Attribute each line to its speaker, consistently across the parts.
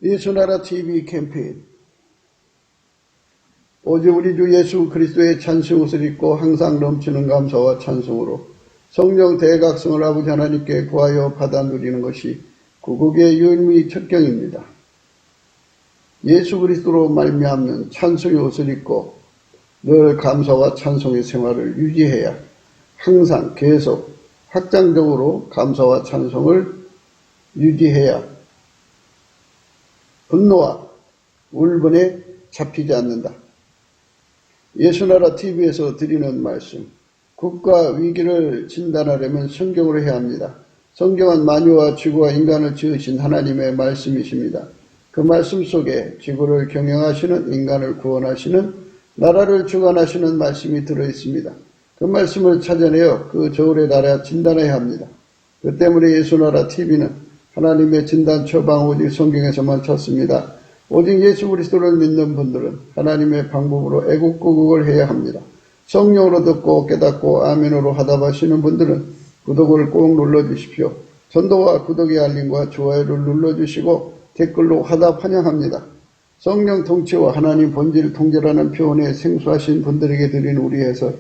Speaker 1: 예수나라 TV 캠페인. 오직 우리 주 예수 그리스도의 찬송 옷을 입고 항상 넘치는 감사와 찬송으로 성령 대각성을 아버지 하나님께 구하여 받아 누리는 것이 구국의 유일무이 첫경입니다. 예수 그리스도로 말미암는 찬송의 옷을 입고 늘 감사와 찬송의 생활을 유지해야 항상 계속 확장적으로 감사와 찬송을 유지해야 분노와 울분에 잡히지 않는다. 예수나라 TV에서 드리는 말씀, 국가 위기를 진단하려면 성경으로 해야 합니다. 성경은 만유와 지구와 인간을 지으신 하나님의 말씀이십니다. 그 말씀 속에 지구를 경영하시는, 인간을 구원하시는, 나라를 주관하시는 말씀이 들어있습니다. 그 말씀을 찾아내어 그 저울의 나라 진단해야 합니다. 그 때문에 예수나라 TV는 하나님의 진단 처방 오직 성경에서만 찾습니다. 오직 예수 그리스도를 믿는 분들은 하나님의 방법으로 애국구국을 해야 합니다. 성령으로 듣고 깨닫고 아멘으로 하답하시는 분들은 구독을 꼭 눌러주십시오. 전도와 구독의 알림과 좋아요를 눌러주시고 댓글로 하답 환영합니다. 성령 통치와 하나님 본질 통제라는 표현에 생소하신 분들에게 드리는 우리 해설,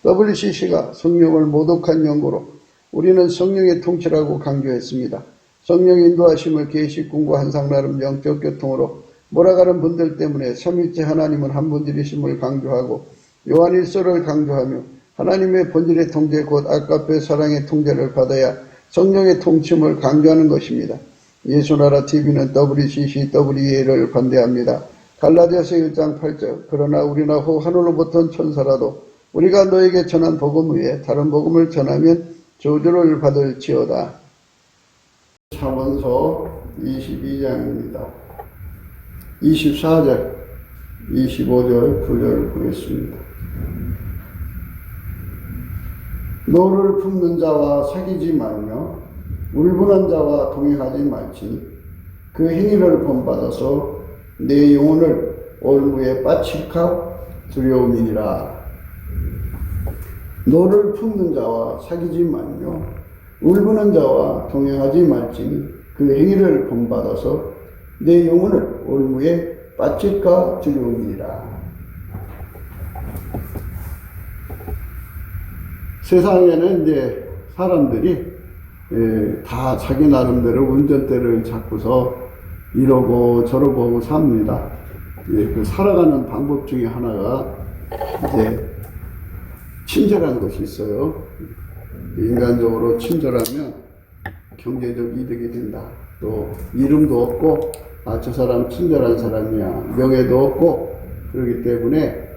Speaker 1: WCC가 성령을 모독한 연고로 우리는 성령의 통치라고 강조했습니다. 성령 인도하심을 계시 공부한 상나름 영적 교통으로 몰아가는 분들 때문에 삼위째 하나님은 한 분들이심을 강조하고 요한일서를 강조하며 하나님의 본질의 통제 곧 아까페 사랑의 통제를 받아야 성령의 통치임을 강조하는 것입니다. 예수나라 TV는 WCC, WEA를 반대합니다. 갈라디아서 1장 8절 그러나 우리나 혹 하늘로부터 천사라도 우리가 너에게 전한 복음 외에 다른 복음을 전하면 저주를 받을지어다. 잠언서 22장입니다. 24절, 25절, 9절을 보겠습니다. 노를 품는 자와 사귀지 말며 울분한 자와 동행하지 말지니 그 행위를 본받아서 내 영혼을 올무에 빠칠까 두려움이니라. 노를 품는 자와 사귀지 말며 울부는 자와 동행하지 말지니 그 행위를 본받아서 내 영혼을 올무에 빠질까 두려움이라. 세상에는 이제 사람들이 다 자기 나름대로 운전대를 잡고서 이러고 저러고 삽니다. 그 살아가는 방법 중에 하나가 이제 친절한 것이 있어요. 인간적으로 친절하면 경제적 이득이 된다. 또 이름도 없고 저 사람 친절한 사람이야. 명예도 없고 그렇기 때문에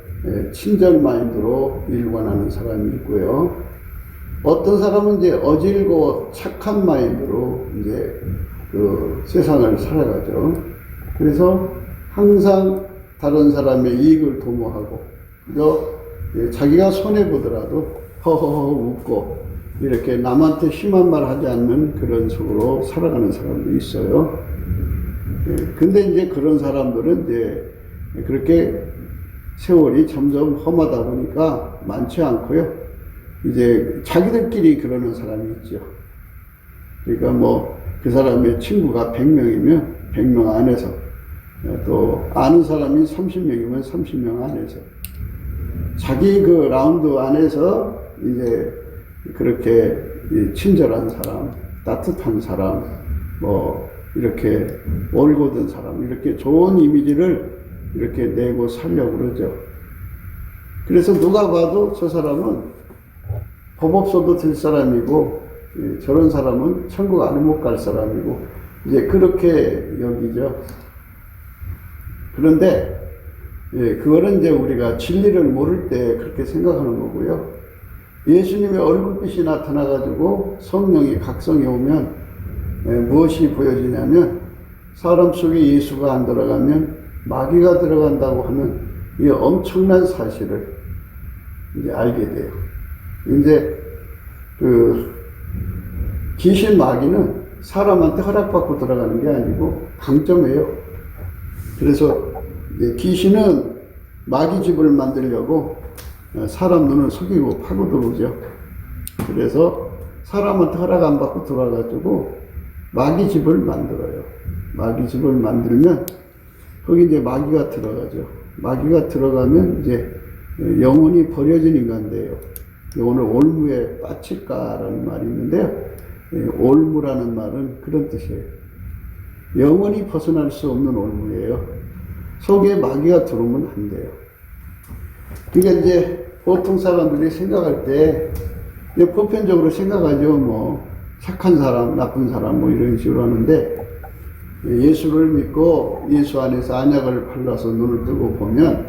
Speaker 1: 친절 마인드로 일관하는 사람이 있고요. 어떤 사람은 이제 어질고 착한 마인드로 이제 그 세상을 살아가죠. 그래서 항상 다른 사람의 이익을 도모하고 그저 자기가 손해보더라도 허허허 웃고 이렇게 남한테 심한 말 하지 않는 그런 속으로 살아가는 사람도 있어요. 근데 이제 그런 사람들은 이제 그렇게 세월이 점점 험하다 보니까 많지 않고요. 이제 자기들끼리 그러는 사람이 있죠. 그러니까 뭐 그 사람의 친구가 100명이면 100명 안에서 또 아는 사람이 30명이면 30명 안에서 자기 그 라운드 안에서 이제 그렇게 친절한 사람, 따뜻한 사람, 뭐 이렇게 올곧은 사람, 이렇게 좋은 이미지를 이렇게 내고 살려고 그러죠. 그래서 누가 봐도 저 사람은 법 없어도 될 사람이고 저런 사람은 천국 안에 못 갈 사람이고 이제 그렇게 여기죠. 그런데 그거는 이제 우리가 진리를 모를 때 그렇게 생각하는 거고요. 예수님의 얼굴빛이 나타나가지고 성령이 각성해 오면 무엇이 보여지냐면 사람 속에 예수가 안 들어가면 마귀가 들어간다고 하는 이 엄청난 사실을 이제 알게 돼요. 이제 그 귀신 마귀는 사람한테 허락받고 들어가는 게 아니고 강점이에요. 그래서 귀신은 마귀 집을 만들려고 사람 눈을 속이고 파고 들어오죠. 그래서 사람한테 허락 안 받고 들어와가지고 마귀 집을 만들어요. 마귀집을 만들면 거기 이제 마귀가 들어가죠. 마귀가 들어가면 이제 영혼이 버려진 인간인데요. 오늘 올무에 빠칠까라는 말이 있는데요. 올무라는 말은 그런 뜻이에요. 영원히 벗어날 수 없는 올무예요. 속에 마귀가 들어오면 안 돼요. 그러니까 이제 보통 사람들이 생각할 때 보편적으로 생각하죠. 뭐 착한 사람, 나쁜 사람 뭐 이런 식으로 하는데 예수를 믿고 예수 안에서 안약을 발라서 눈을 뜨고 보면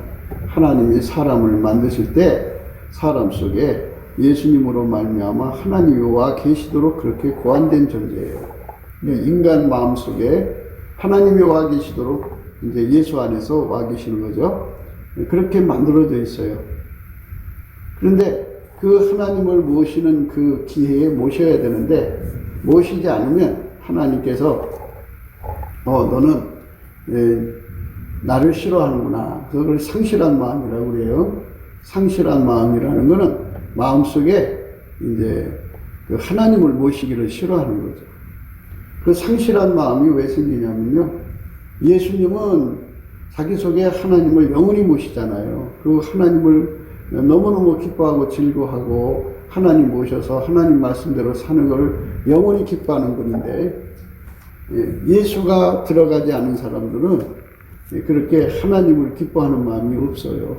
Speaker 1: 하나님이 사람을 만드실 때 사람 속에 예수님으로 말미암아 하나님이 와 계시도록 그렇게 고안된 존재예요. 인간 마음 속에 하나님이 와 계시도록 이제 예수 안에서 와 계시는 거죠. 그렇게 만들어져 있어요. 그런데 그 하나님을 모시는 그 기회에 모셔야 되는데 모시지 않으면 하나님께서 너는 나를 싫어하는구나. 그걸 상실한 마음이라고 그래요. 상실한 마음이라는 거는 마음속에 이제 그 하나님을 모시기를 싫어하는 거죠. 그 상실한 마음이 왜 생기냐면요. 예수님은 자기 속에 하나님을 영원히 모시잖아요. 그 하나님을 너무너무 기뻐하고 즐거워하고 하나님 모셔서 하나님 말씀대로 사는 걸 영원히 기뻐하는 분인데 예수가 들어가지 않은 사람들은 그렇게 하나님을 기뻐하는 마음이 없어요.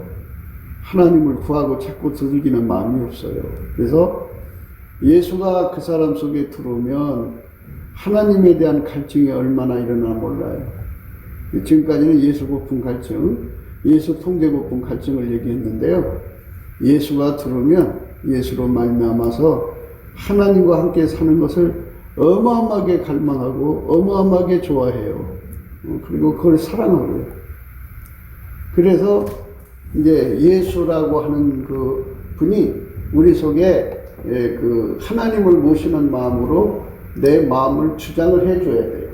Speaker 1: 하나님을 구하고 찾고 두들기는 마음이 없어요. 그래서 예수가 그 사람 속에 들어오면 하나님에 대한 갈증이 얼마나 일어나 몰라요. 지금까지는 예수 고품 갈증, 예수 통제 고품 갈증을 얘기했는데요. 예수가 들어오면 예수로 말미암아서 하나님과 함께 사는 것을 어마어마하게 갈망하고 어마어마하게 좋아해요. 그리고 그걸 사랑하고요. 그래서 이제 예수라고 하는 그 분이 우리 속에 그 하나님을 모시는 마음으로 내 마음을 주장을 해줘야 돼요.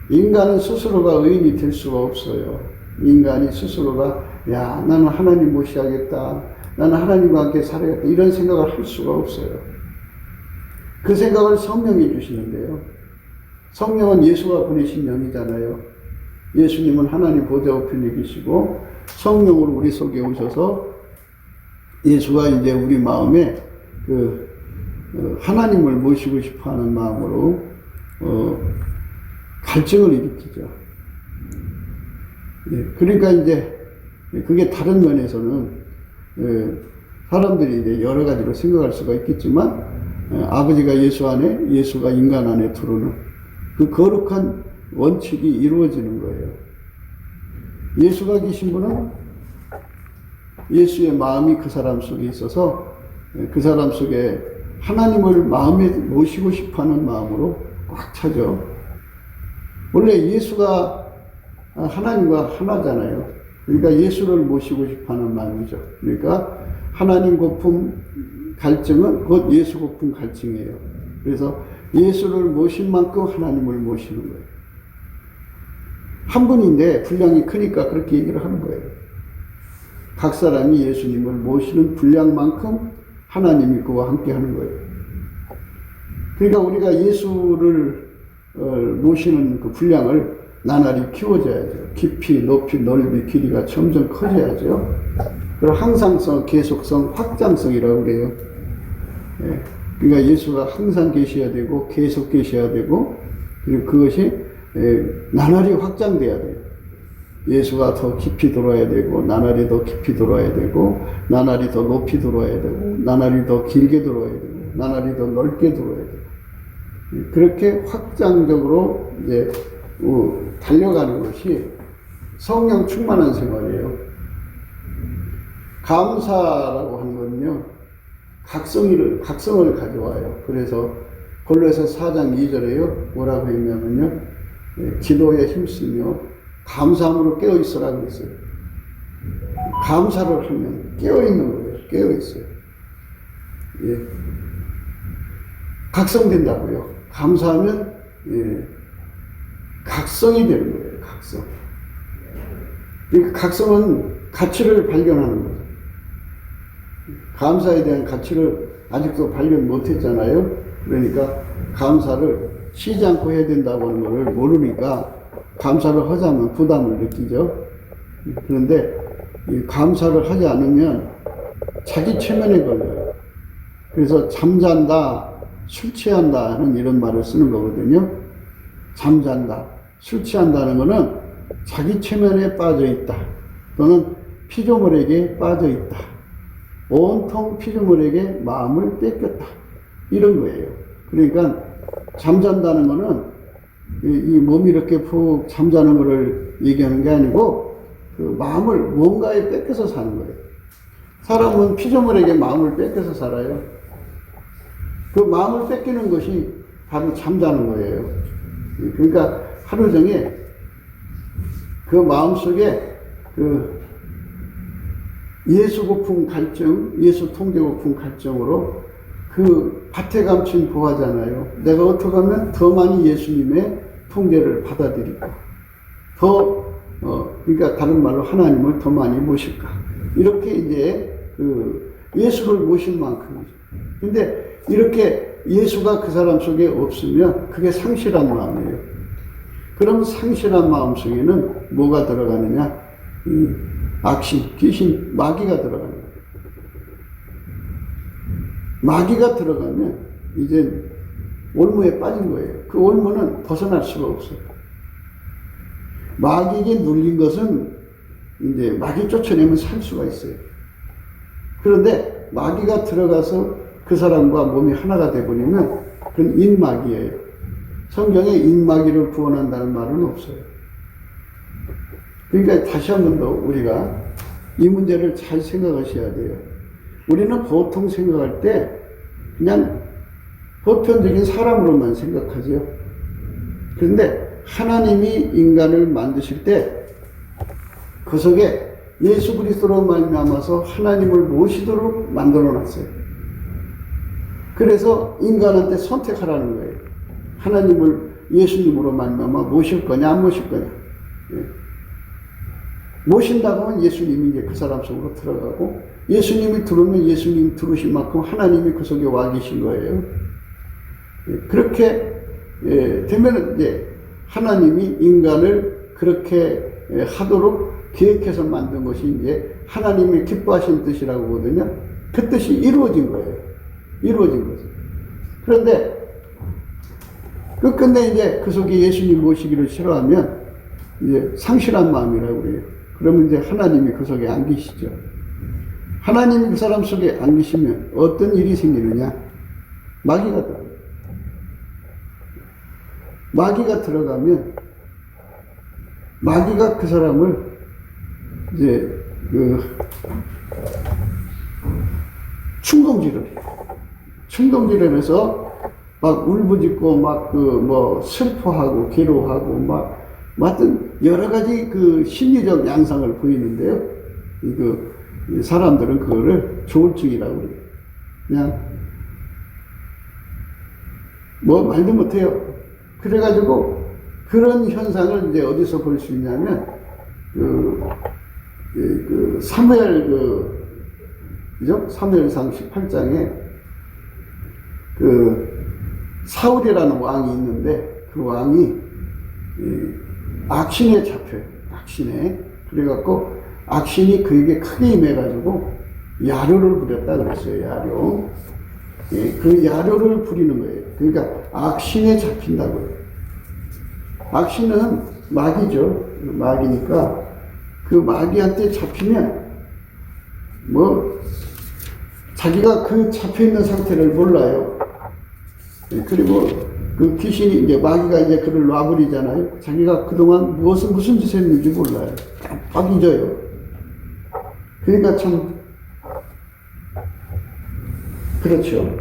Speaker 1: 인간은 스스로가 의인이 될 수가 없어요. 인간이 스스로가 나는 하나님 모셔야겠다. 나는 하나님과 함께 살아야겠다. 이런 생각을 할 수가 없어요. 그 생각을 성령이 주시는데요. 성령은 예수가 보내신 영이잖아요. 예수님은 하나님 보좌 우편에 계시고 성령으로 우리 속에 오셔서 예수가 이제 우리 마음에 그 하나님을 모시고 싶어하는 마음으로 갈증을 일으키죠. 그러니까 이제 그게 다른 면에서는 사람들이 이제 여러 가지로 생각할 수가 있겠지만 아버지가 예수 안에 예수가 인간 안에 들어오는 그 거룩한 원칙이 이루어지는 거예요. 예수가 계신 분은 예수의 마음이 그 사람 속에 있어서 그 사람 속에 하나님을 마음에 모시고 싶어하는 마음으로 꽉 차죠. 원래 예수가 하나님과 하나잖아요. 그러니까 예수를 모시고 싶어하는 마음이죠. 그러니까 하나님 고품 갈증은 곧 예수 고품 갈증이에요. 그래서 예수를 모신 만큼 하나님을 모시는 거예요. 한 분인데 분량이 크니까 그렇게 얘기를 하는 거예요. 각 사람이 예수님을 모시는 분량만큼 하나님이 그와 함께 하는 거예요. 그러니까 우리가 예수를 모시는 그 분량을 나날이 키워줘야죠. 깊이, 높이, 넓이, 길이가 점점 커져야죠. 그리고 항상성, 계속성, 확장성이라고 그래요. 그러니까 예수가 항상 계셔야 되고 계속 계셔야 되고 그리고 그것이 나날이 확장돼야 돼요. 예수가 더 깊이 들어와야 되고 나날이 더 깊이 들어와야 되고 나날이 더 높이 들어와야 되고 나날이 더 길게 들어와야 되고 나날이 더 넓게 들어와야 되고 그렇게 확장적으로 이제 달려가는 것이 성령 충만한 생활이에요. 감사라고 하는 거는요, 각성을 가져와요. 그래서 골로새 4장 2절에요, 뭐라고 했냐면요, 기도에 힘쓰며 감사함으로 깨어있으라고 했어요. 감사를 하면 깨어있는 거예요. 깨어있어요. 각성된다고요. 감사하면 각성이 되는 거예요. 각성. 그러니까 각성은 가치를 발견하는 거죠. 감사에 대한 가치를 아직도 발견 못했잖아요. 그러니까 감사를 쉬지 않고 해야 된다고 하는 것을 모르니까 감사를 하자면 부담을 느끼죠. 그런데 이 감사를 하지 않으면 자기 체면에 걸려요. 그래서 잠잔다, 술 취한다 하는 이런 말을 쓰는 거거든요. 잠잔다, 술 취한다는 것은 자기 체면에 빠져 있다. 또는 피조물에게 빠져 있다. 온통 피조물에게 마음을 뺏겼다. 이런 거예요. 그러니까 잠잔다는 것은 이 몸이 이렇게 푹 잠자는 것을 얘기하는 게 아니고 그 마음을 뭔가에 뺏겨서 사는 거예요. 사람은 피조물에게 마음을 뺏겨서 살아요. 그 마음을 뺏기는 것이 바로 잠자는 거예요. 그러니까 하루 종일 그 마음속에 그 예수 고품 갈증, 예수 통제 고품 갈증으로 그 밭에 감춘 보화잖아요. 내가 어떻게 하면 더 많이 예수님의 통제를 받아들이고 그러니까 다른 말로 하나님을 더 많이 모실까. 이렇게 이제 그 예수를 모실 만큼이죠. 근데 이렇게 예수가 그 사람 속에 없으면 그게 상실한 마음이에요. 그럼 상실한 마음 속에는 뭐가 들어가느냐? 이 악신, 귀신, 마귀가 들어가는 거예요. 마귀가 들어가면 이제 올무에 빠진 거예요. 그 올무는 벗어날 수가 없어요. 마귀에게 눌린 것은 이제 마귀 쫓아내면 살 수가 있어요. 그런데 마귀가 들어가서 그 사람과 몸이 하나가 되어버리면 그건 인마귀예요. 성경에 인마귀를 구원한다는 말은 없어요. 그러니까 다시 한 번 더 우리가 이 문제를 잘 생각하셔야 돼요. 우리는 보통 생각할 때 그냥 보편적인 사람으로만 생각하죠. 그런데 하나님이 인간을 만드실 때 그 속에 예수 그리스도로 말미암아서 하나님을 모시도록 만들어 놨어요. 그래서 인간한테 선택하라는 거예요. 하나님을 예수님으로 말미암아 모실 거냐 안 모실 거냐. 모신다고 하면 예수님이 이제 그 사람 속으로 들어가고 예수님이 들어오면 예수님 들어오신 만큼 하나님이 그 속에 와 계신 거예요. 그렇게 되면 이제 하나님이 인간을 그렇게 하도록 계획해서 만든 것이 이제 하나님이 기뻐하신 뜻이라고 하거든요. 그 뜻이 이루어진 거예요. 이루어진 거죠. 그런데 끝끝내 이제 그 속에 예수님 모시기를 싫어하면 이제 상실한 마음이라고 그래요. 그러면 이제 하나님이 그 속에 안 계시죠. 하나님이 그 사람 속에 안 계시면 어떤 일이 생기느냐? 마귀가 들어가요. 마귀가 들어가면 마귀가 그 사람을 이제 충동질을 해요. 충동질을 해서 막 울부짖고 막 슬퍼하고 괴로워하고 막 하여튼 여러 가지 그 심리적 양상을 보이는데요. 사람들은 그거를 조울증이라고 그래요. 그냥 뭐 말도 못해요. 그래가지고 그런 현상을 이제 어디서 볼 수 있냐면 사무엘 그죠? 사무엘상 18장에 사울이라는 왕이 있는데 그 왕이 악신에 잡혀요. 악신에. 그래갖고 악신이 그에게 크게 임해가지고 야료를 부렸다 그랬어요. 야료. 그 야료를 부리는 거예요. 그러니까 악신에 잡힌다고요. 악신은 마귀죠. 마귀니까 그 마귀한테 잡히면 자기가 그 잡혀있는 상태를 몰라요. 그리고 그 귀신이 이제 마귀가 이제 그를 놔버리잖아요. 자기가 그동안 무슨 짓을 했는지 몰라요. 깜빡 잊어요. 그러니까 참 그렇죠.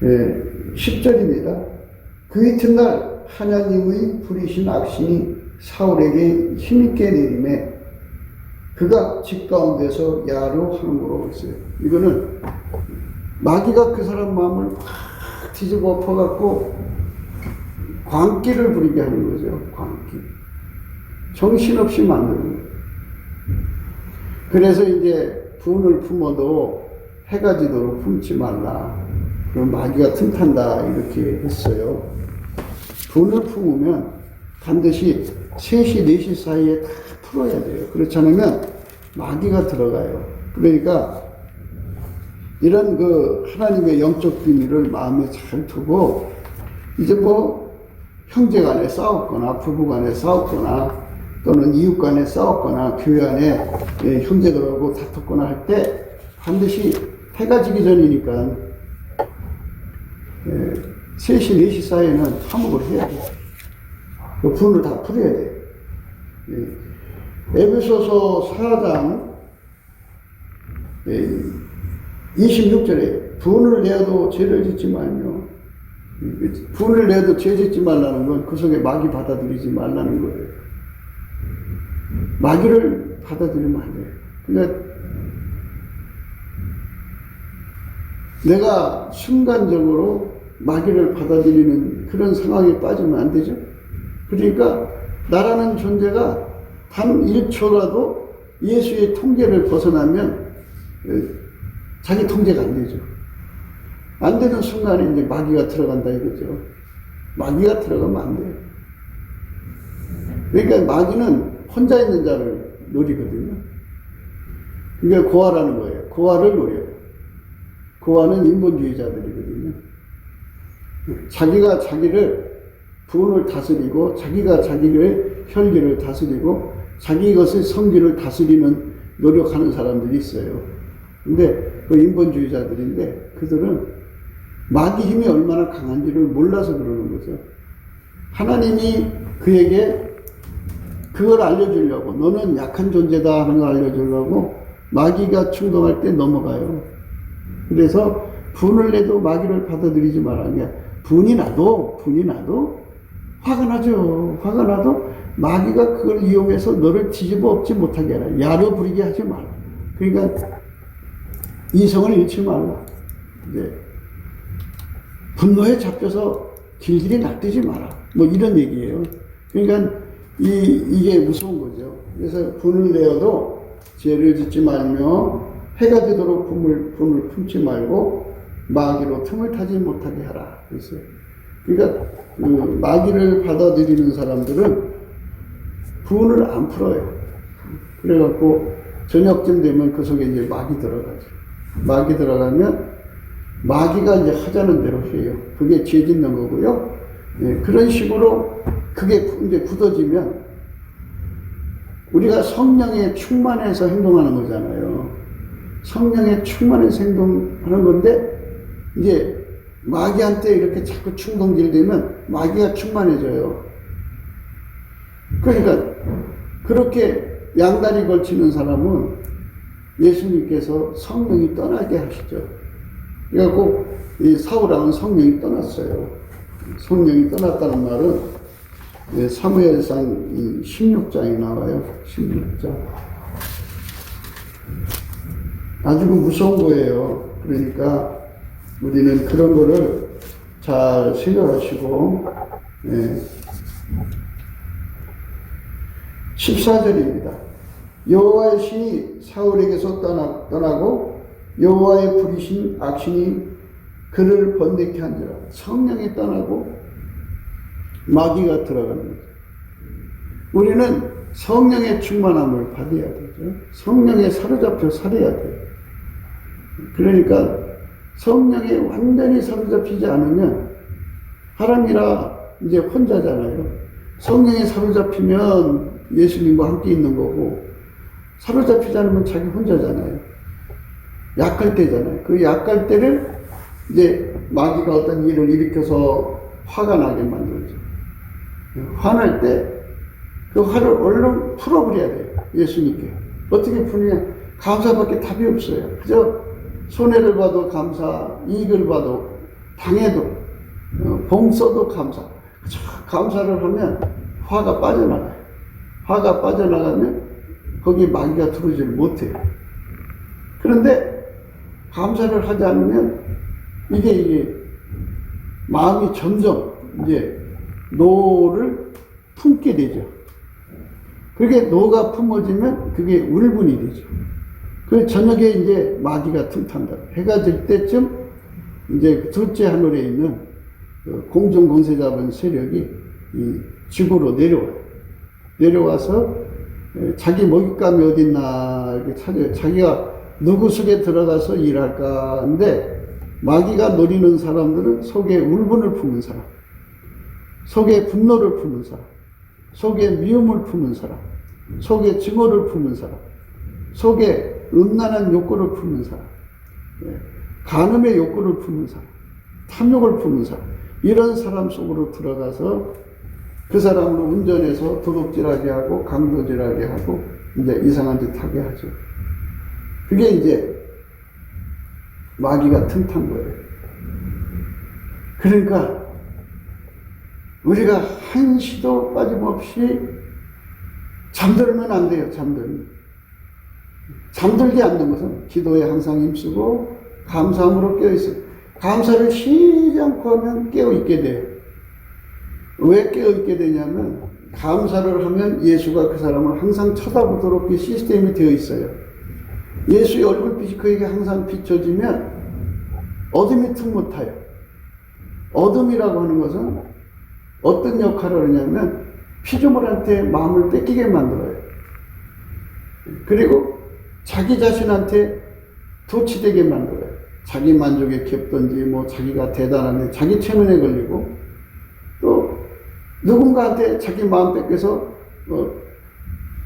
Speaker 1: 10절입니다. 그 이튿날 하나님의 부리신 악신이 사울에게 힘있게 내림에 그가 집 가운데서 야로 항구로 있어요. 이거는 마귀가 그 사람 마음을 확 뒤집어 엎어갖고 광기를 부리게 하는 거죠. 광기. 정신없이 만드는 거예요. 그래서 이제 분을 품어도 해가 지도록 품지 말라. 그럼 마귀가 틈탄다 이렇게 했어요. 분을 품으면 반드시 3시, 4시 사이에 다 풀어야 돼요. 그렇지 않으면 마귀가 들어가요. 그러니까 이런 그 하나님의 영적 비밀을 마음에 잘 두고 이제 뭐 형제 간에 싸웠거나 부부 간에 싸웠거나 또는 이웃 간에 싸웠거나 교회 안에 형제들하고 다퉜거나 할 때 반드시 해가 지기 전이니까 3시, 4시 사이에는 화목을 해야 돼요. 그 분을 다 풀어야 돼요. 에베소서 4장 26절에 분을 내어도 죄를 짓지 말며, 분을 내어도 죄 짓지 말라는 건 그 속에 마귀 받아들이지 말라는 거예요. 마귀를 받아들이면 안 돼요. 그러니까 내가 순간적으로 마귀를 받아들이는 그런 상황에 빠지면 안 되죠. 그러니까 나라는 존재가 단 1초라도 예수의 통제를 벗어나면 자기 통제가 안 되죠. 안 되는 순간에 이제 마귀가 들어간다 이거죠. 마귀가 들어가면 안 돼요. 그러니까 마귀는 혼자 있는 자를 노리거든요. 그러니까 고아라는 거예요. 고아를 노려요. 고아는 인본주의자들이거든요. 자기가 자기를 분을 다스리고 자기가 자기의 혈기를 다스리고 자기 것의 성기를 다스리는 노력하는 사람들이 있어요. 근데 그 인본주의자들인데 그들은 마귀 힘이 얼마나 강한지를 몰라서 그러는 거죠. 하나님이 그에게 그걸 알려주려고, 너는 약한 존재다 하는 걸 알려주려고 마귀가 충동할 때 넘어가요. 그래서 분을 내도 마귀를 받아들이지 말라는 게, 분이 나도 화가 나죠. 화가 나도 마귀가 그걸 이용해서 너를 뒤집어 엎지 못하게 해라. 야로 부리게 하지 말라. 그러니까 이성을 잃지 말라. 이제 분노에 잡혀서 길길이 날뛰지 마라. 뭐 이런 얘기예요. 그러니까 이게 무서운 거죠. 그래서 분을 내어도 죄를 짓지 말며 해가 되도록 분을 품지 말고 마귀로 틈을 타지 못하게 하라. 그랬어요. 그러니까 그 마귀를 받아들이는 사람들은 분을 안 풀어요. 그래갖고 저녁쯤 되면 그 속에 이제 마귀 들어가죠. 마귀 들어가면 마귀가 이제 하자는 대로 해요. 그게 죄 짓는 거고요. 그런 식으로 그게 이제 굳어지면 우리가 성령에 충만해서 행동하는 거잖아요. 성령에 충만해서 행동하는 건데 이제 마귀한테 이렇게 자꾸 충동질되면 마귀가 충만해져요. 그러니까 그렇게 양다리 걸치는 사람은 예수님께서 성령이 떠나게 하시죠. 그래갖고 이 사울왕은 성령이 떠났어요. 성령이 떠났다는 말은 사무엘상 16장에 나와요. 16장. 아주 무서운 거예요. 그러니까 우리는 그런 거를 잘 생각하시고, 14절입니다. 여호와의 신이 사울에게서 떠나고 여호와의 부리신 악신이 그를 번뇌케 한지라. 성령이 떠나고 마귀가 들어가는 거죠. 우리는 성령의 충만함을 받아야 되죠. 성령에 사로잡혀 살아야 돼요. 그러니까 성령에 완전히 사로잡히지 않으면 사람이라 이제 혼자잖아요. 성령에 사로잡히면 예수님과 함께 있는 거고 사로잡히지 않으면 자기 혼자잖아요. 약할 때잖아요. 그 약할 때를 이제 마귀가 어떤 일을 일으켜서 화가 나게 만들죠. 화날 때 그 화를 얼른 풀어버려야 돼요. 예수님께. 어떻게 푸느냐? 감사밖에 답이 없어요. 그저 손해를 봐도 감사, 이익을 봐도 당해도 봉 써도 감사. 그저 감사를 하면 화가 빠져나가요. 화가 빠져나가면 거기에 마귀가 들어오지를 못해요. 그런데 감사를 하지 않으면 이게 마음이 점점 이제 노를 품게 되죠. 그게 노가 품어지면 그게 울분이 되죠. 그 저녁에 이제 마귀가 틈탄다. 해가 질 때쯤 이제 둘째 하늘에 있는 공중 권세 잡은 세력이 이 지구로 내려와서 자기 먹잇감이 어딨나 이렇게 찾아요. 자기가 누구 속에 들어가서 일할까 하는데, 마귀가 노리는 사람들은 속에 울분을 품은 사람, 속에 분노를 품은 사람, 속에 미움을 품은 사람, 속에 증오를 품은 사람, 속에 음란한 욕구를 품은 사람, 간음의 욕구를 품은 사람, 탐욕을 품은 사람, 이런 사람 속으로 들어가서 그 사람을 운전해서 도둑질하게 하고 강도질하게 하고 이제 이상한 짓 하게 하죠. 그게 이제 마귀가 틈탄 거예요. 그러니까 우리가 한시도 빠짐없이 잠들면 안 돼요. 잠들게 않는 것은 기도에 항상 힘쓰고 감사함으로 깨어있어요. 감사를 쉬지 않고 하면 깨어있게 돼요. 왜 깨어있게 되냐면, 감사를 하면 예수가 그 사람을 항상 쳐다보도록 그 시스템이 되어 있어요. 예수의 얼굴빛이 그에게 항상 비춰지면 어둠이 틈 못 타요. 어둠이라고 하는 것은 어떤 역할을 하냐면 피조물한테 마음을 뺏기게 만들어요. 그리고 자기 자신한테 도취되게 만들어요. 자기 만족에 겹든지 자기가 대단하네, 자기 최면에 걸리고, 또 누군가한테 자기 마음 뺏겨서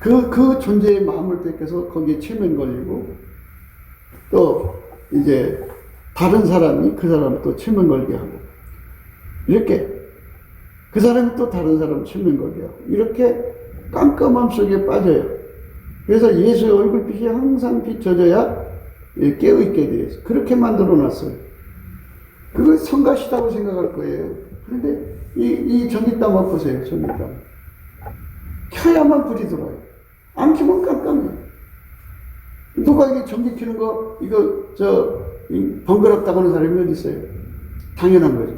Speaker 1: 그 존재의 마음을 뺏겨서 거기에 최면 걸리고, 또 이제 다른 사람이 그 사람을 또 최면 걸게 하고, 이렇게 그 사람이 또 다른 사람 최면 걸게 하고, 이렇게 깜깜함 속에 빠져요. 그래서 예수의 얼굴빛이 항상 비춰져야 깨어있게 되어 있어요. 그렇게 만들어 놨어요. 그걸 성가시다고 생각할 거예요. 그런데 이 전기담 보세요. 전기담 켜야만 불이 들어와요. 안 켜면 깜깜해요. 누가 이게 전기 켜는 거 번거롭다고 하는 사람이 어디 있어요? 당연한 거죠.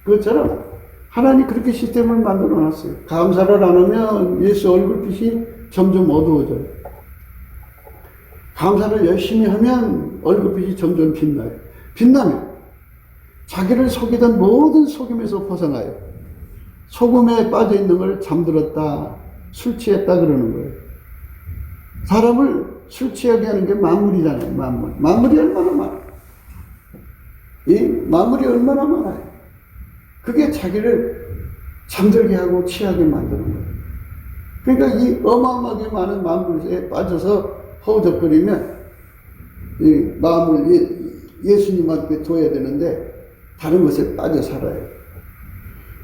Speaker 1: 그것처럼 하나님 그렇게 시스템을 만들어 놨어요. 감사를 안 하면 예수 얼굴빛이 점점 어두워져요. 감사를 열심히 하면 얼굴빛이 점점 빛나요. 빛나면 자기를 속이던 모든 속임에서 벗어나요. 소금에 빠져 있는 걸 잠들었다, 술 취했다 그러는 거예요. 사람을 술 취하게 하는 게 만물이잖아요. 만물이 얼마나 많아요. 이 만물이 얼마나 많아요. 그게 자기를 잠들게 하고 취하게 만드는 거예요. 그러니까 이 어마어마하게 많은 만물에 빠져서 허우적거리면 이 마음을 예수님한테 둬야 되는데 다른 것에 빠져 살아요.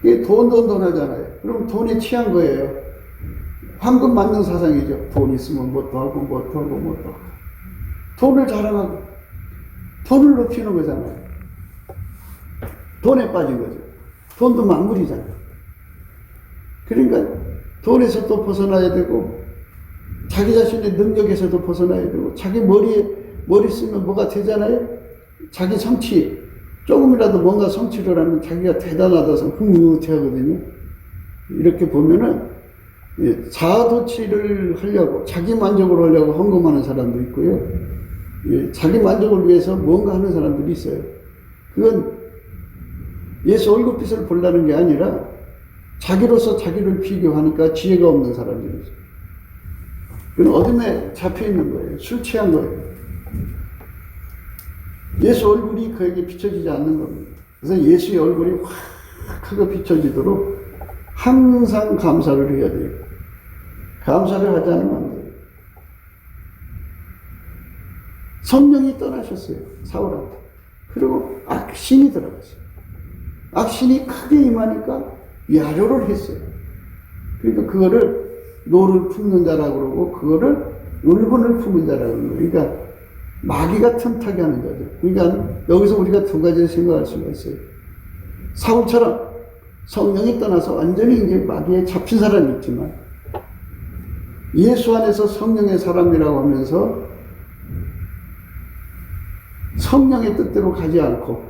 Speaker 1: 이게 돈 하잖아요. 그럼 돈에 취한 거예요. 황금 만능 사상이죠. 돈 있으면 뭣도 하고. 돈을 자랑하고 돈을 높이는 거잖아요. 돈에 빠진 거죠. 돈도 만물이잖아요. 그러니까 돈에서 또 벗어나야 되고, 자기 자신의 능력에서도 벗어나야 되고, 자기 머리 쓰면 뭐가 되잖아요. 자기 성취, 조금이라도 뭔가 성취를 하면 자기가 대단하다서 흐뭇해하거든요. 이렇게 보면은 자아도취를 하려고, 자기 만족을 하려고 헌금하는 사람도 있고요. 자기 만족을 위해서 뭔가 하는 사람들이 있어요. 그건 예수 얼굴빛을 보려는 게 아니라 자기로서 자기를 비교하니까 지혜가 없는 사람들이죠. 그건 어둠에 잡혀 있는 거예요. 술 취한 거예요. 예수 얼굴이 그에게 비춰지지 않는 겁니다. 그래서 예수의 얼굴이 확 크게 비춰지도록 항상 감사를 해야 돼요. 감사를 하지 않으면 안 돼요. 성령이 떠나셨어요. 사울한테. 그리고 악신이 들어갔어요. 악신이 크게 임하니까 야료를 했어요. 그러니까 그거를 노를 품는 자라고 그러고, 그거를 울분을 품는 자라고 그러고, 그러니까 마귀가 틈타게 하는 거죠. 그러니까 여기서 우리가 두 가지를 생각할 수가 있어요. 사울처럼 성령이 떠나서 완전히 이제 마귀에 잡힌 사람이 있지만, 예수 안에서 성령의 사람이라고 하면서 성령의 뜻대로 가지 않고,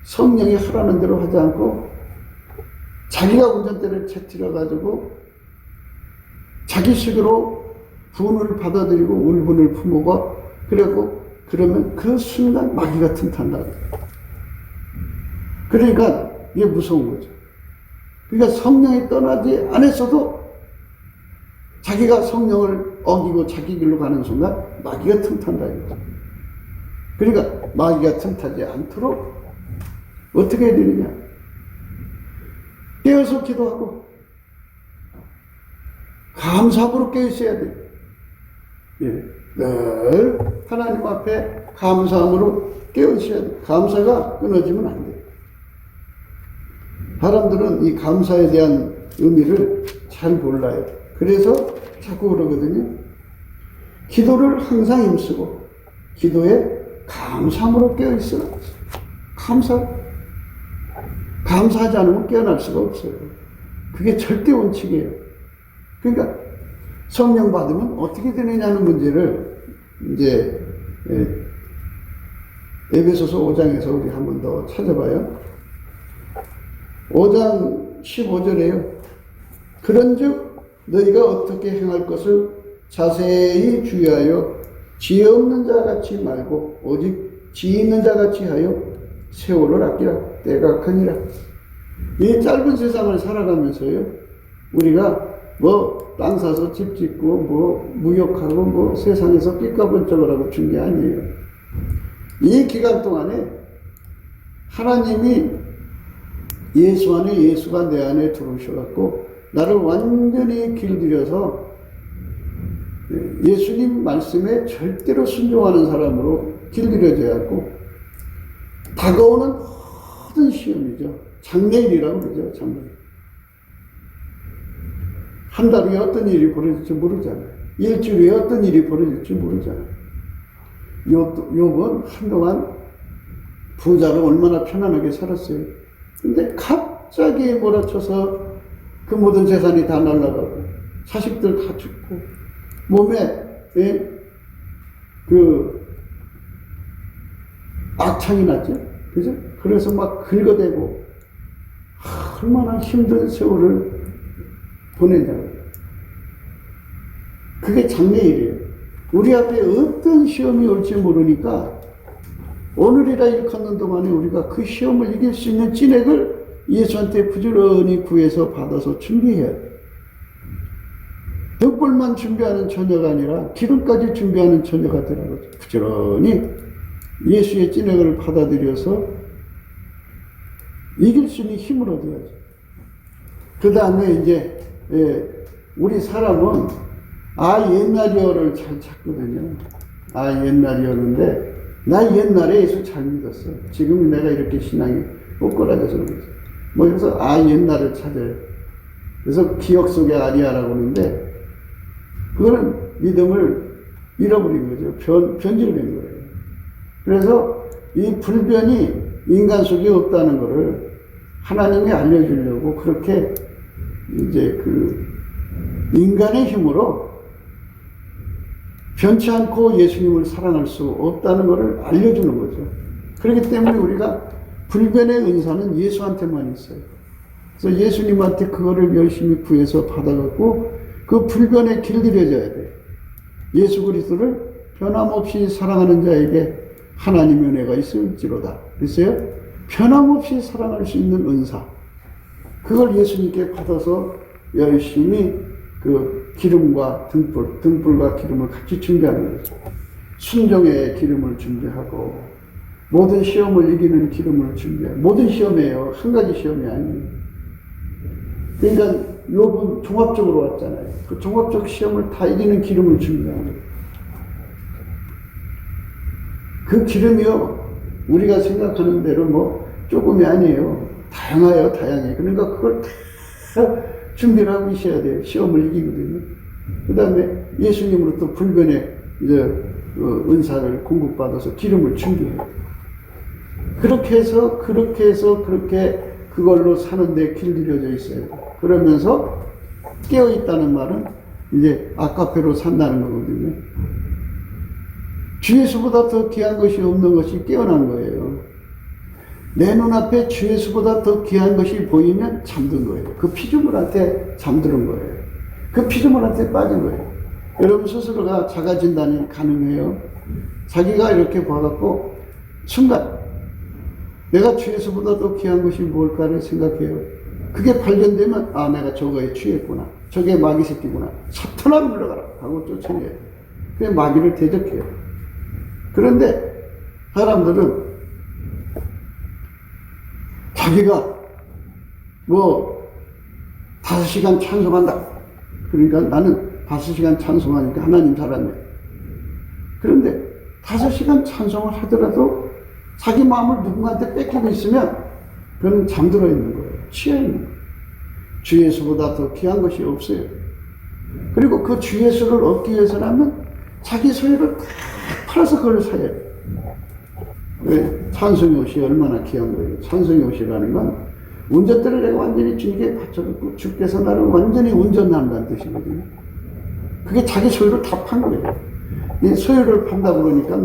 Speaker 1: 성령이 하라는 대로 하지 않고, 자기가 운전대를 채틀어가지고 자기식으로 분을 받아들이고 울분을 품어가, 그러면 그 순간 마귀가 틈탄다. 그러니까 이게 무서운 거죠. 그러니까 성령이 떠나지 않았어도 자기가 성령을 어기고 자기 길로 가는 순간 마귀가 틈탄다 이거죠. 그러니까 마귀가 틈타지 않도록 어떻게 해야 되느냐? 깨어서 기도하고 감사함으로 깨어 있어야 돼요. 예, 늘 하나님 앞에 감사함으로 깨어 있어야 돼요. 감사가 끊어지면 안 돼요. 사람들은 이 감사에 대한 의미를 잘 몰라요. 그래서 자꾸 그러거든요. 기도를 항상 힘쓰고 기도에 감사함으로 깨어 있어라. 감사하지 않으면 깨어날 수가 없어요. 그게 절대 원칙이에요. 그러니까 성령 받으면 어떻게 되느냐는 문제를 이제 에베소서 5장에서 우리 한 번 더 찾아봐요. 5장 15절에요. 그런즉 너희가 어떻게 행할 것을 자세히 주의하여 지혜 없는 자 같이 말고 오직 지혜 있는 자 같이 하여 세월을 아끼라. 때가 크니라. 이 짧은 세상을 살아가면서요, 우리가 땅 사서 집 짓고 무역하고 세상에서 삐까번쩍을 하고 준 게 아니에요. 이 기간 동안에 하나님이 예수 안에, 예수가 내 안에 들어오셔갖고 나를 완전히 길들여서 예수님 말씀에 절대로 순종하는 사람으로 길들여져야 하고, 다가오는 모든 시험이죠. 장래일이라고 그러죠. 장래일. 한 달 후에 어떤 일이 벌어질지 모르잖아요. 일주일 후에 어떤 일이 벌어질지 모르잖아요. 욥은 한동안 부자로 얼마나 편안하게 살았어요. 근데 갑자기 몰아쳐서 그 모든 재산이 다 날아가고 자식들 다 죽고 몸에 그 악창이 났죠. 그죠? 그래서 막 긁어대고 얼마나 힘든 세월을 보내냐고요. 그게 장래일이에요. 우리 앞에 어떤 시험이 올지 모르니까 오늘이라 일컫는 동안에 우리가 그 시험을 이길 수 있는 진액을 예수한테 부지런히 구해서 받아서 준비해야 돼요. 덕불만 준비하는 처녀가 아니라 기름까지 준비하는 처녀가 되라고 부지런히 예수의 진액을 받아들여서 이길 수 있는 힘을 얻어야죠. 그 다음에 이제 우리 사람은 옛날이어를 잘 찾거든요. 옛날이었는데 나 옛날에 예수 잘 믿었어. 지금 내가 이렇게 신앙이 꼬꾸라져서 그러지. 그래서 옛날을 찾아요. 그래서 기억 속의 아리아라고 하는데 그거는 믿음을 잃어버린 거죠. 변질된 거예요. 그래서 이 불변이 인간 속에 없다는 것을 하나님이 알려주려고 그렇게 이제 그 인간의 힘으로 변치 않고 예수님을 사랑할 수 없다는 것을 알려주는 거죠. 그렇기 때문에 우리가 불변의 은사는 예수한테만 있어요. 그래서 예수님한테 그거를 열심히 구해서 받아갖고 그 불변에 길들여져야 돼요. 예수 그리스도를 변함없이 사랑하는 자에게 하나님의 은혜가 있을지로다. 그랬어요? 변함없이 사랑할 수 있는 은사. 그걸 예수님께 받아서 열심히 그 기름과 등불과 기름을 같이 준비하는 거죠. 순종의 기름을 준비하고 모든 시험을 이기는 기름을 준비하고 모든 시험이에요. 한 가지 시험이 아니에요. 그러니까 욥은 종합적으로 왔잖아요. 그 종합적 시험을 다 이기는 기름을 준비하는 거예요. 그 기름이요, 우리가 생각하는 대로 조금이 아니에요. 다양해요. 그러니까 그걸 다 준비를 하고 있어야 돼요. 시험을 이기거든요. 그 다음에 예수님으로부터 불변의 은사를 공급받아서 기름을 준비해요. 그렇게 해서 그걸로 사는데 길들여져 있어요. 그러면서 깨어있다는 말은 이제 아카페로 산다는 거거든요. 주 예수보다 더 귀한 것이 없는 것이 깨어난 거예요. 내 눈앞에 주 예수보다 더 귀한 것이 보이면 잠든 거예요. 그 피조물한테 잠드는 거예요. 그 피조물한테 빠진 거예요. 여러분 스스로가 자가 진단이 가능해요. 자기가 이렇게 봐갖고 순간 내가 죄에서보다 더 귀한 것이 무엇일까를 생각해요. 그게 발견되면 아 내가 저거에 취했구나. 저게 마귀 새끼구나. 사탄아 물러가라 하고 쫓아내야 돼. 그게 마귀를 대적해요. 그런데 사람들은 자기가 뭐 5시간 찬송한다. 그러니까 나는 5시간 찬송하니까 하나님 살았네. 그런데 5시간 찬송을 하더라도 자기 마음을 누군가한테 뺏기고 있으면 그는 잠들어 있는 거예요. 취해 있는 거예요. 주 예수보다 더 귀한 것이 없어요. 그리고 그 주 예수를 얻기 위해서라면 자기 소유를 다 팔아서 그걸 사야 돼요. 왜? 찬송의 옷이 얼마나 귀한 거예요. 찬송의 옷이라는 건 운전대를 내가 완전히 주님께 바쳐놓고 주께서 나를 완전히 운전한다는 뜻이거든요. 그게 자기 소유를 다 판 거예요. 이 소유를 판다 그러니까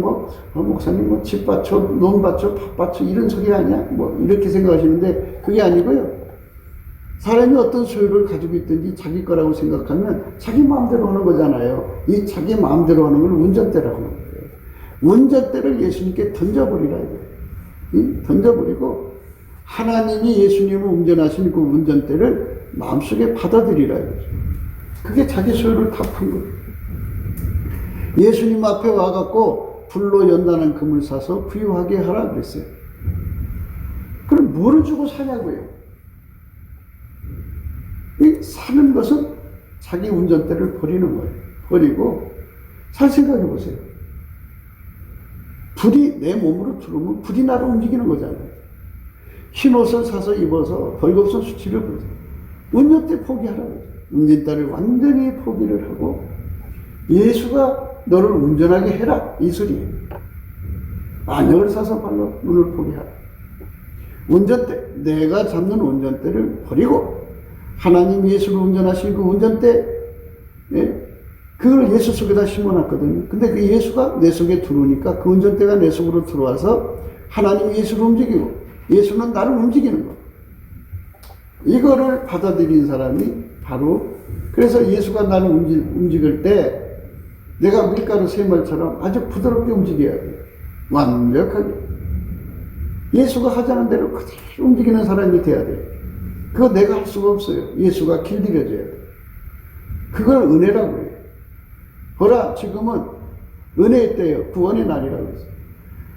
Speaker 1: 목사님 집 받쳐, 논 받쳐, 밥 받쳐 이런 소리 아니야? 이렇게 생각하시는데 그게 아니고요. 사람이 어떤 소유를 가지고 있든지 자기 거라고 생각하면 자기 마음대로 하는 거잖아요. 이 자기 마음대로 하는 걸 운전대라고 하는 거예요. 운전대를 예수님께 던져버리라 이거예요. 던져버리고 하나님이 예수님을 운전하신 그 운전대를 마음속에 받아들이라 이거죠. 그게 자기 소유를 다 판 거예요. 예수님 앞에 와갖고 불로 연단한 금을 사서 부유하게 하라 그랬어요. 그럼 뭐를 주고 사냐고요? 이 사는 것은 자기 운전대를 버리는 거예요. 버리고 잘 생각해 보세요. 불이 내 몸으로 들어오면 불이 나를 움직이는 거잖아요. 흰 옷을 사서 입어서 벌거벗은 수치를 부르세요. 운전대 포기하라고. 운전대를 완전히 포기를 하고 예수가 너를 운전하게 해라 이 소리예요. 안역을 사서 발로 눈을 포기하라. 운전대, 내가 잡는 운전대를 버리고 하나님 예수를 운전하신 그 운전대, 그걸 예수 속에다 심어놨거든요. 근데 그 예수가 내 속에 들어오니까 그 운전대가 내 속으로 들어와서 하나님 예수를 움직이고 예수는 나를 움직이는 거. 이거를 받아들인 사람이 바로 그래서 예수가 나를 움직일 때 내가 밀가루 새말처럼 아주 부드럽게 움직여야 돼요. 완벽하게. 예수가 하자는 대로 그대로 움직이는 사람이 돼야 돼요. 그거 내가 할 수가 없어요. 예수가 길들여줘야 돼요. 그걸 은혜라고 해요. 보라, 지금은 은혜의 때예요. 구원의 날이라고 했어요.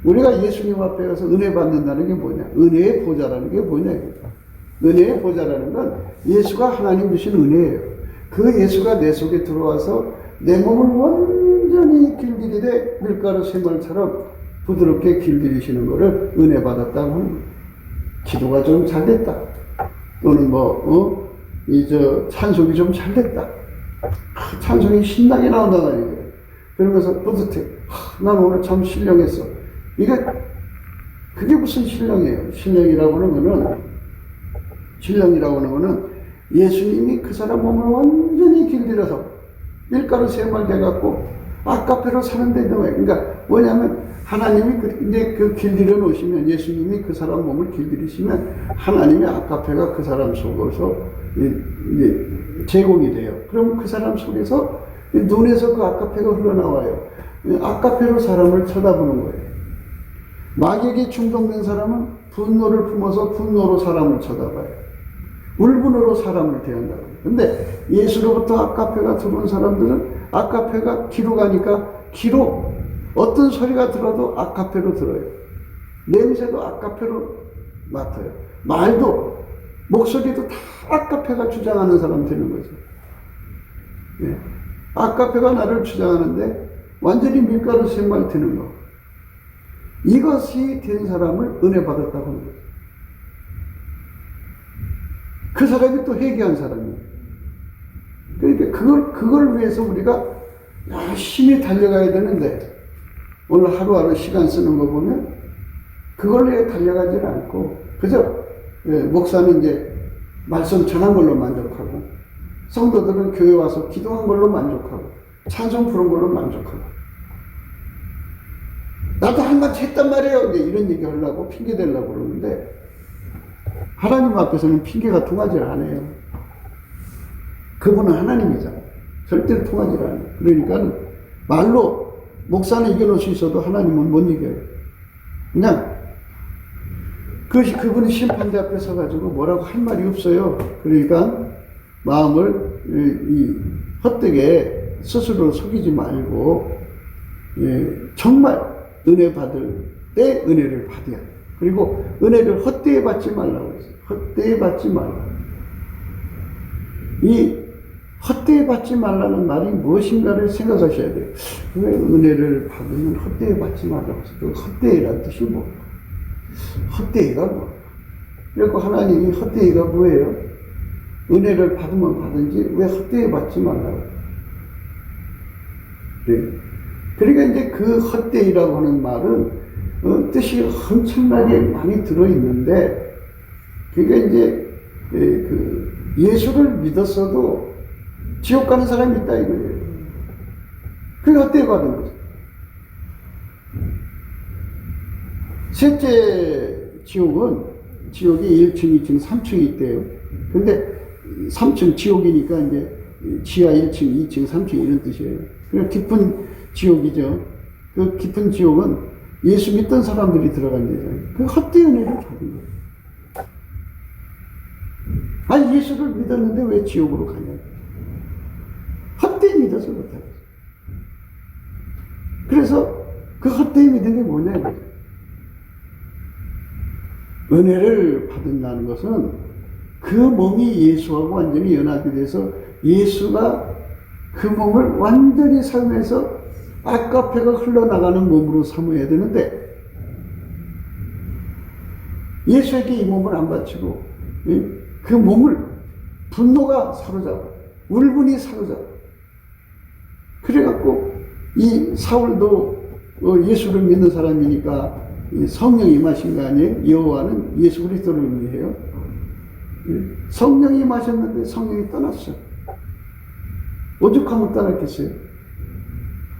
Speaker 1: 우리가 예수님 앞에 가서 은혜 받는다는 게 뭐냐? 은혜의 보좌라는 게 뭐냐? 은혜의 보좌라는 건 예수가 하나님 주신 은혜예요. 그 예수가 내 속에 들어와서 내 몸을 완전히 길들이되 밀가루 새말처럼 부드럽게 길들이시는 것을 은혜 받았다고 하는 거예요. 기도가 좀 잘 됐다. 또는 찬송이 좀 잘 됐다. 찬송이 신나게 나온다는 얘기예요. 그러면서 뿌듯해. 난 오늘 참 신령했어. 그게 무슨 신령이에요? 신령이라고 하는 거는 예수님이 그 사람 몸을 완전히 길들여서 밀가루 새말 돼갖고 아카페로 사는데 그러니까 뭐냐면 하나님이 이제 그 길들여 놓으시면 예수님이 그 사람 몸을 길들이시면 하나님의 아카페가 그 사람 속에서 이제 제공이 돼요. 그럼 그 사람 속에서 눈에서 그 아카페가 흘러나와요. 아카페로 사람을 쳐다보는 거예요. 마귀에게 충동된 사람은 분노를 품어서 분노로 사람을 쳐다봐요. 울분으로 사람을 대한다고. 근데 예수로부터 아카페가 들어온 사람들은 아카페가 귀로 가니까 귀로 어떤 소리가 들어도 아카페로 들어요. 냄새도 아카페로 맡아요. 말도 목소리도 다 아카페가 주장하는 사람 되는 거죠. 예. 아카페가 나를 주장하는데 완전히 밀가루 새말 되는 거. 이것이 된 사람을 은혜 받았다고 하는 거죠. 그 사람이 또 회개한 사람이에요. 그러니까 그걸 위해서 우리가 열심히 달려가야 되는데 오늘 하루하루 시간 쓰는 거 보면 그걸 위해 달려가지는 않고 그저 목사는 이제 말씀 전한 걸로 만족하고 성도들은 교회 와서 기도한 걸로 만족하고 찬송 부른 걸로 만족하고 나도 한 가지 했단 말이에요. 이제 이런 얘기 하려고 핑계 대려고 그러는데 하나님 앞에서는 핑계가 통하지 않아요. 그분은 하나님이잖아요. 절대로 통하지 않아요. 그러니까 말로 목사는 이겨놓을 수 있어도 하나님은 못 이겨요. 그냥 그것이 그분이 심판대 앞에 서가지고 뭐라고 할 말이 없어요. 그러니까 마음을 헛되게 스스로 속이지 말고 정말 은혜 받을 때 은혜를 받아야 돼. 그리고 은혜를 헛되이 받지 말라고 했어요. 헛되이 받지 말라. 이 헛되이 받지 말라는 말이 무엇인가를 생각하셔야 돼요. 왜 은혜를 받으면 헛되이 받지 말라고 했어요. 그 헛되이라는 뜻이 뭐? 헛되이가 뭐? 그리고 하나님이 헛되이가 뭐예요? 은혜를 받으면 받은지 왜 헛되이 받지 말라고? 네. 그러니까 이제 그 헛되이라고 하는 말은 뜻이 엄청나게 많이 들어있는데, 그러니까 이제 예수를 믿었어도 지옥 가는 사람이 있다 이거예요. 그게 헛되이 받은 거죠. 셋째 지옥이 1층, 2층, 3층이 있대요. 근데 3층 지옥이니까 이제 지하 1층, 2층, 3층 이런 뜻이에요. 그냥 깊은 지옥이죠. 그 깊은 지옥은 예수 믿던 사람들이 들어간 데잖아요. 그 헛되이 은혜를 받은 거예요. 아니, 예수를 믿었는데 왜 지옥으로 가냐. 헛되이 믿어서 그렇다고. 그래서 그 헛되이 믿은 게 뭐냐 이거죠. 은혜를 받는다는 것은 그 몸이 예수하고 완전히 연합이 돼서 예수가 그 몸을 완전히 사용해서 아까페가 흘러나가는 몸으로 삼아야 되는데, 예수에게 이 몸을 안 바치고 그 몸을 분노가 사로잡아, 울분이 사로잡아. 그래갖고 이 사울도 예수를 믿는 사람이니까 성령이 임하신 거 아니에요? 여호와는 예수 그리스도를 의미해요. 성령이 임하셨는데 성령이 떠났어요. 오죽하면 떠났겠어요?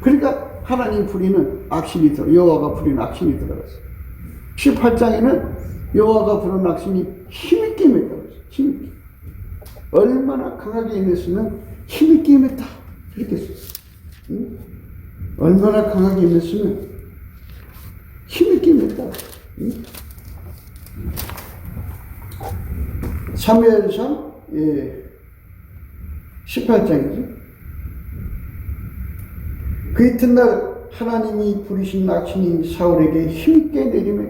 Speaker 1: 그러니까 하나님 부리는 악신이 여호와가 부리는 악신이 들어갔어요. 18장에는 여호와가 부르는 악신이 힘있게 임했다고 했어요. 힘있게. 얼마나 강하게 임했으면 힘있게 임했다. 이렇게 했어요. 응? 얼마나 강하게 임했으면 힘있게 임했다. 응? 사무엘상 18장이죠. 그 이튿날 하나님이 부리신 악신이 사울에게 힘있게 내리매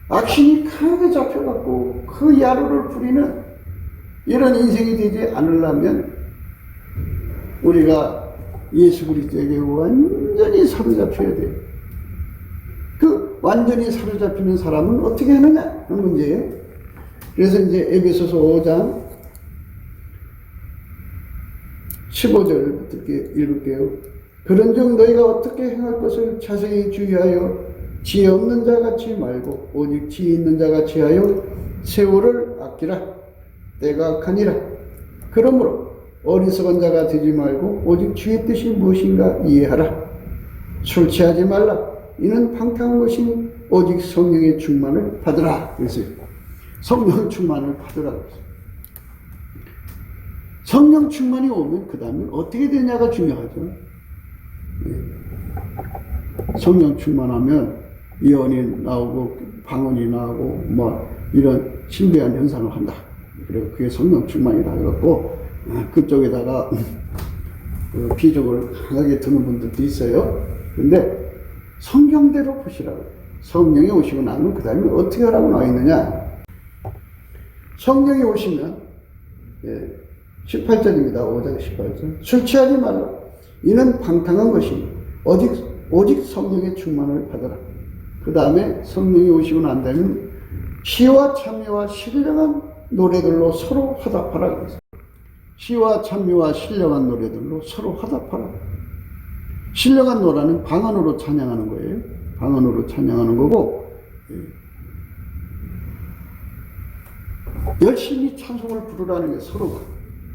Speaker 1: 악신이 강하게 잡혀갖고 그 야로를 부리는 이런 인생이 되지 않으려면 우리가 예수 그리스도에게 완전히 사로잡혀야 돼요. 그 완전히 사로잡히는 사람은 어떻게 하느냐 하는 문제예요. 그래서 이제 에베소서 5장 15절부터 이렇게 읽을게요. 그런즉 너희가 어떻게 행할 것을 자세히 주의하여 지혜 없는 자 같이 말고 오직 지혜 있는 자 같이 하여 세월을 아끼라. 때가 악하니라. 그러므로 어리석은 자가 되지 말고 오직 주의 뜻이 무엇인가 이해하라. 술 취하지 말라. 이는 방탕한 것이니 오직 성령의 충만을 받으라. 그래서 성령 충만을 받으라. 성령 충만이 오면 그 다음에 어떻게 되냐가 중요하죠. 성령 충만하면 예언이 나오고 방언이 나오고 뭐 이런 신비한 현상을 한다. 그리고 그게 성령 충만이다. 그래갖고 그쪽에다가 비적을 강하게 드는 분들도 있어요. 근데 성경대로 보시라고. 성령이 오시고 나면 그 다음에 어떻게 하라고 나와 있느냐. 성령이 오시면 18절입니다. 5장 18절. 술 취하지 말라. 이는 방탕한 것이니 오직 성령의 충만을 받아라. 그 다음에 성령이 오시고 난 다음에 시와 찬미와 신령한 노래들로 서로 화답하라. 그랬어요. 시와 찬미와 신령한 노래들로 서로 화답하라. 신령한 노래는 방언으로 찬양하는 거예요. 방언으로 찬양하는 거고, 열심히 찬송을 부르라는 게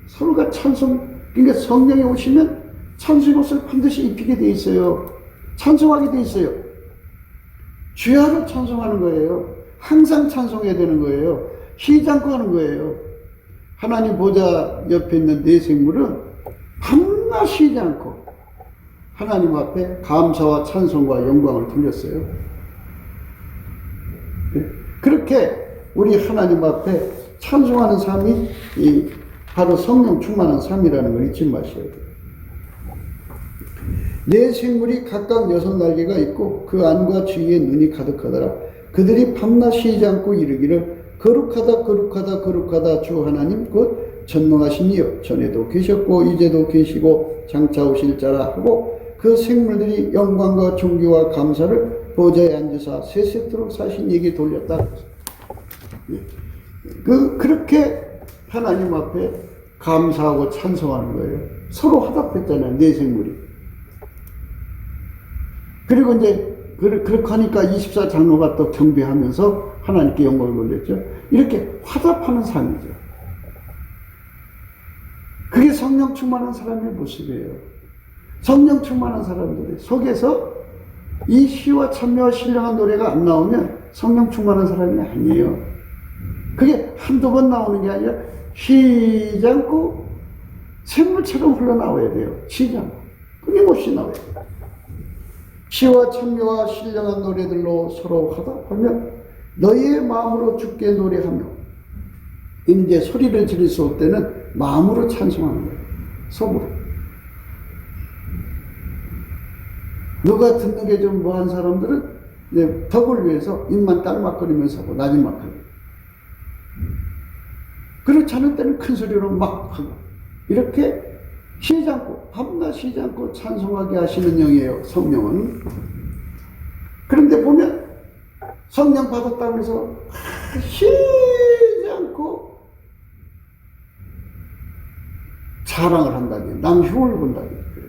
Speaker 1: 서로가 찬송. 그러니까 성령이 오시면 찬송 옷을 반드시 입히게 돼 있어요. 찬송하게 돼 있어요. 주야로 찬송하는 거예요. 항상 찬송해야 되는 거예요. 쉬지 않고 하는 거예요. 하나님 보좌 옆에 있는 네 생물은 밤낮 쉬지 않고 하나님 앞에 감사와 찬송과 영광을 돌렸어요. 그렇게 우리 하나님 앞에 찬송하는 삶이 바로 성령 충만한 삶이라는 걸 잊지 마셔야 돼요. 네 생물이 각각 6날개가 있고 그 안과 주위에 눈이 가득하더라. 그들이 밤낮 쉬지 않고 이르기를 거룩하다 거룩하다 거룩하다 주 하나님 곧 전능하신 이여 전에도 계셨고 이제도 계시고 장차 오실 자라 하고 그 생물들이 영광과 존귀와 감사를 보좌에 앉으사 세세토록 사신 이에게 돌렸다. 그렇게 하나님 앞에 감사하고 찬송하는 거예요. 서로 화답했잖아요. 네 생물이. 그리고 이제 그렇게 하니까 24장로가 또 경배하면서 하나님께 영광을 돌렸죠. 이렇게 화답하는 삶이죠. 그게 성령 충만한 사람의 모습이에요. 성령 충만한 사람들 속에서 이 시와 찬미와 신령한 노래가 안 나오면 성령 충만한 사람이 아니에요. 그게 한두 번 나오는 게 아니라 쉬지 않고 샘물처럼 흘러나와야 돼요. 쉬지 않고 끊임없이 나와야 돼요. 시와 찬미와 신령한 노래들로 서로 화답하며 너희의 마음으로 주께 노래하며 이제 소리를 지를 수 없을 때는 마음으로 찬송하는 거예요. 속으로. 누가 듣는 게 좀 뭐한 사람들은 이제 덕을 위해서 입만 딸막거리면서 하고 나지막하고 그렇지 않을 때는 큰 소리로 막 하고 이렇게 쉬지 않고 밤낮 쉬지 않고 찬송하게 하시는 영이에요. 성령은. 그런데 보면 성령 받았다고 해서 쉬지 않고 자랑을 한다니 남 흉을 본다니 그래.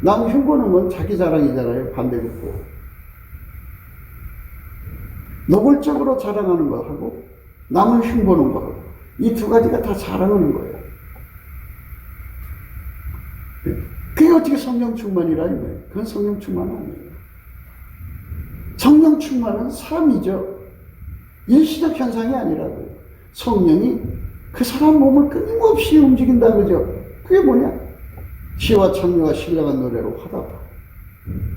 Speaker 1: 남 흉 보는 건 자기 자랑이잖아요. 반대급부. 노골적으로 자랑하는 거 하고 남을 흉 보는 거 하고 이 두 가지가 다 자랑하는 거예요. 그게 어떻게 성령 충만이라 이거예요. 그건 성령 충만 아니에요. 성령 충만은 삶이죠. 일시적 현상이 아니라고요. 성령이 그 사람 몸을 끊임없이 움직인다 그죠. 그게 뭐냐? 시와 찬미와 신령한 노래로 화답하고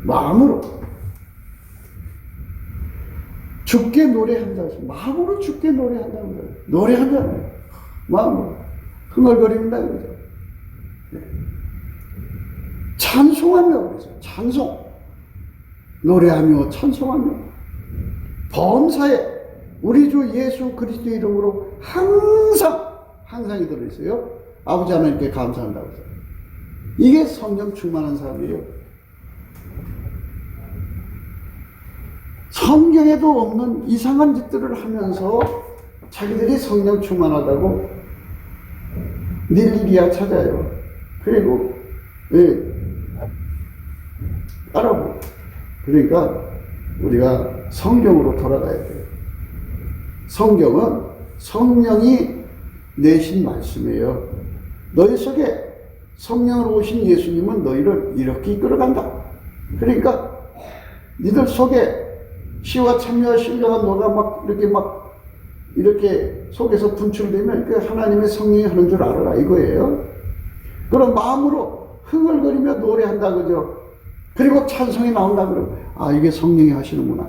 Speaker 1: 마음으로 주께 노래한다. 마음으로 주께 노래한다는 거예요. 노래하잖아요. 마음으로 흥얼거린다 그죠. 찬송하며 그래서 찬송 노래하며 찬송하며 범사에 우리 주 예수 그리스도 이름으로 항상이 들어있어요. 아버지 하나님께 감사한다고 해서 이게 성령 충만한 사람이에요. 성경에도 없는 이상한 짓들을 하면서 자기들이 성령 충만하다고 일일이야 찾아요. 그리고 알아보고 그러니까 우리가 성경으로 돌아가야 돼요. 성경은 성령이 내신 말씀이에요. 너희 속에 성령으로 오신 예수님은 너희를 이렇게 이끌어간다. 그러니까 니들 속에 시와 찬미와 신령한 노가 이렇게 속에서 분출되면 그 하나님의 성령이 하는 줄 알아라 이거예요. 그럼 마음으로 흥얼거리며 노래한다 그죠. 그리고 찬송이 나온다 그러면 아 이게 성령이 하시는구나.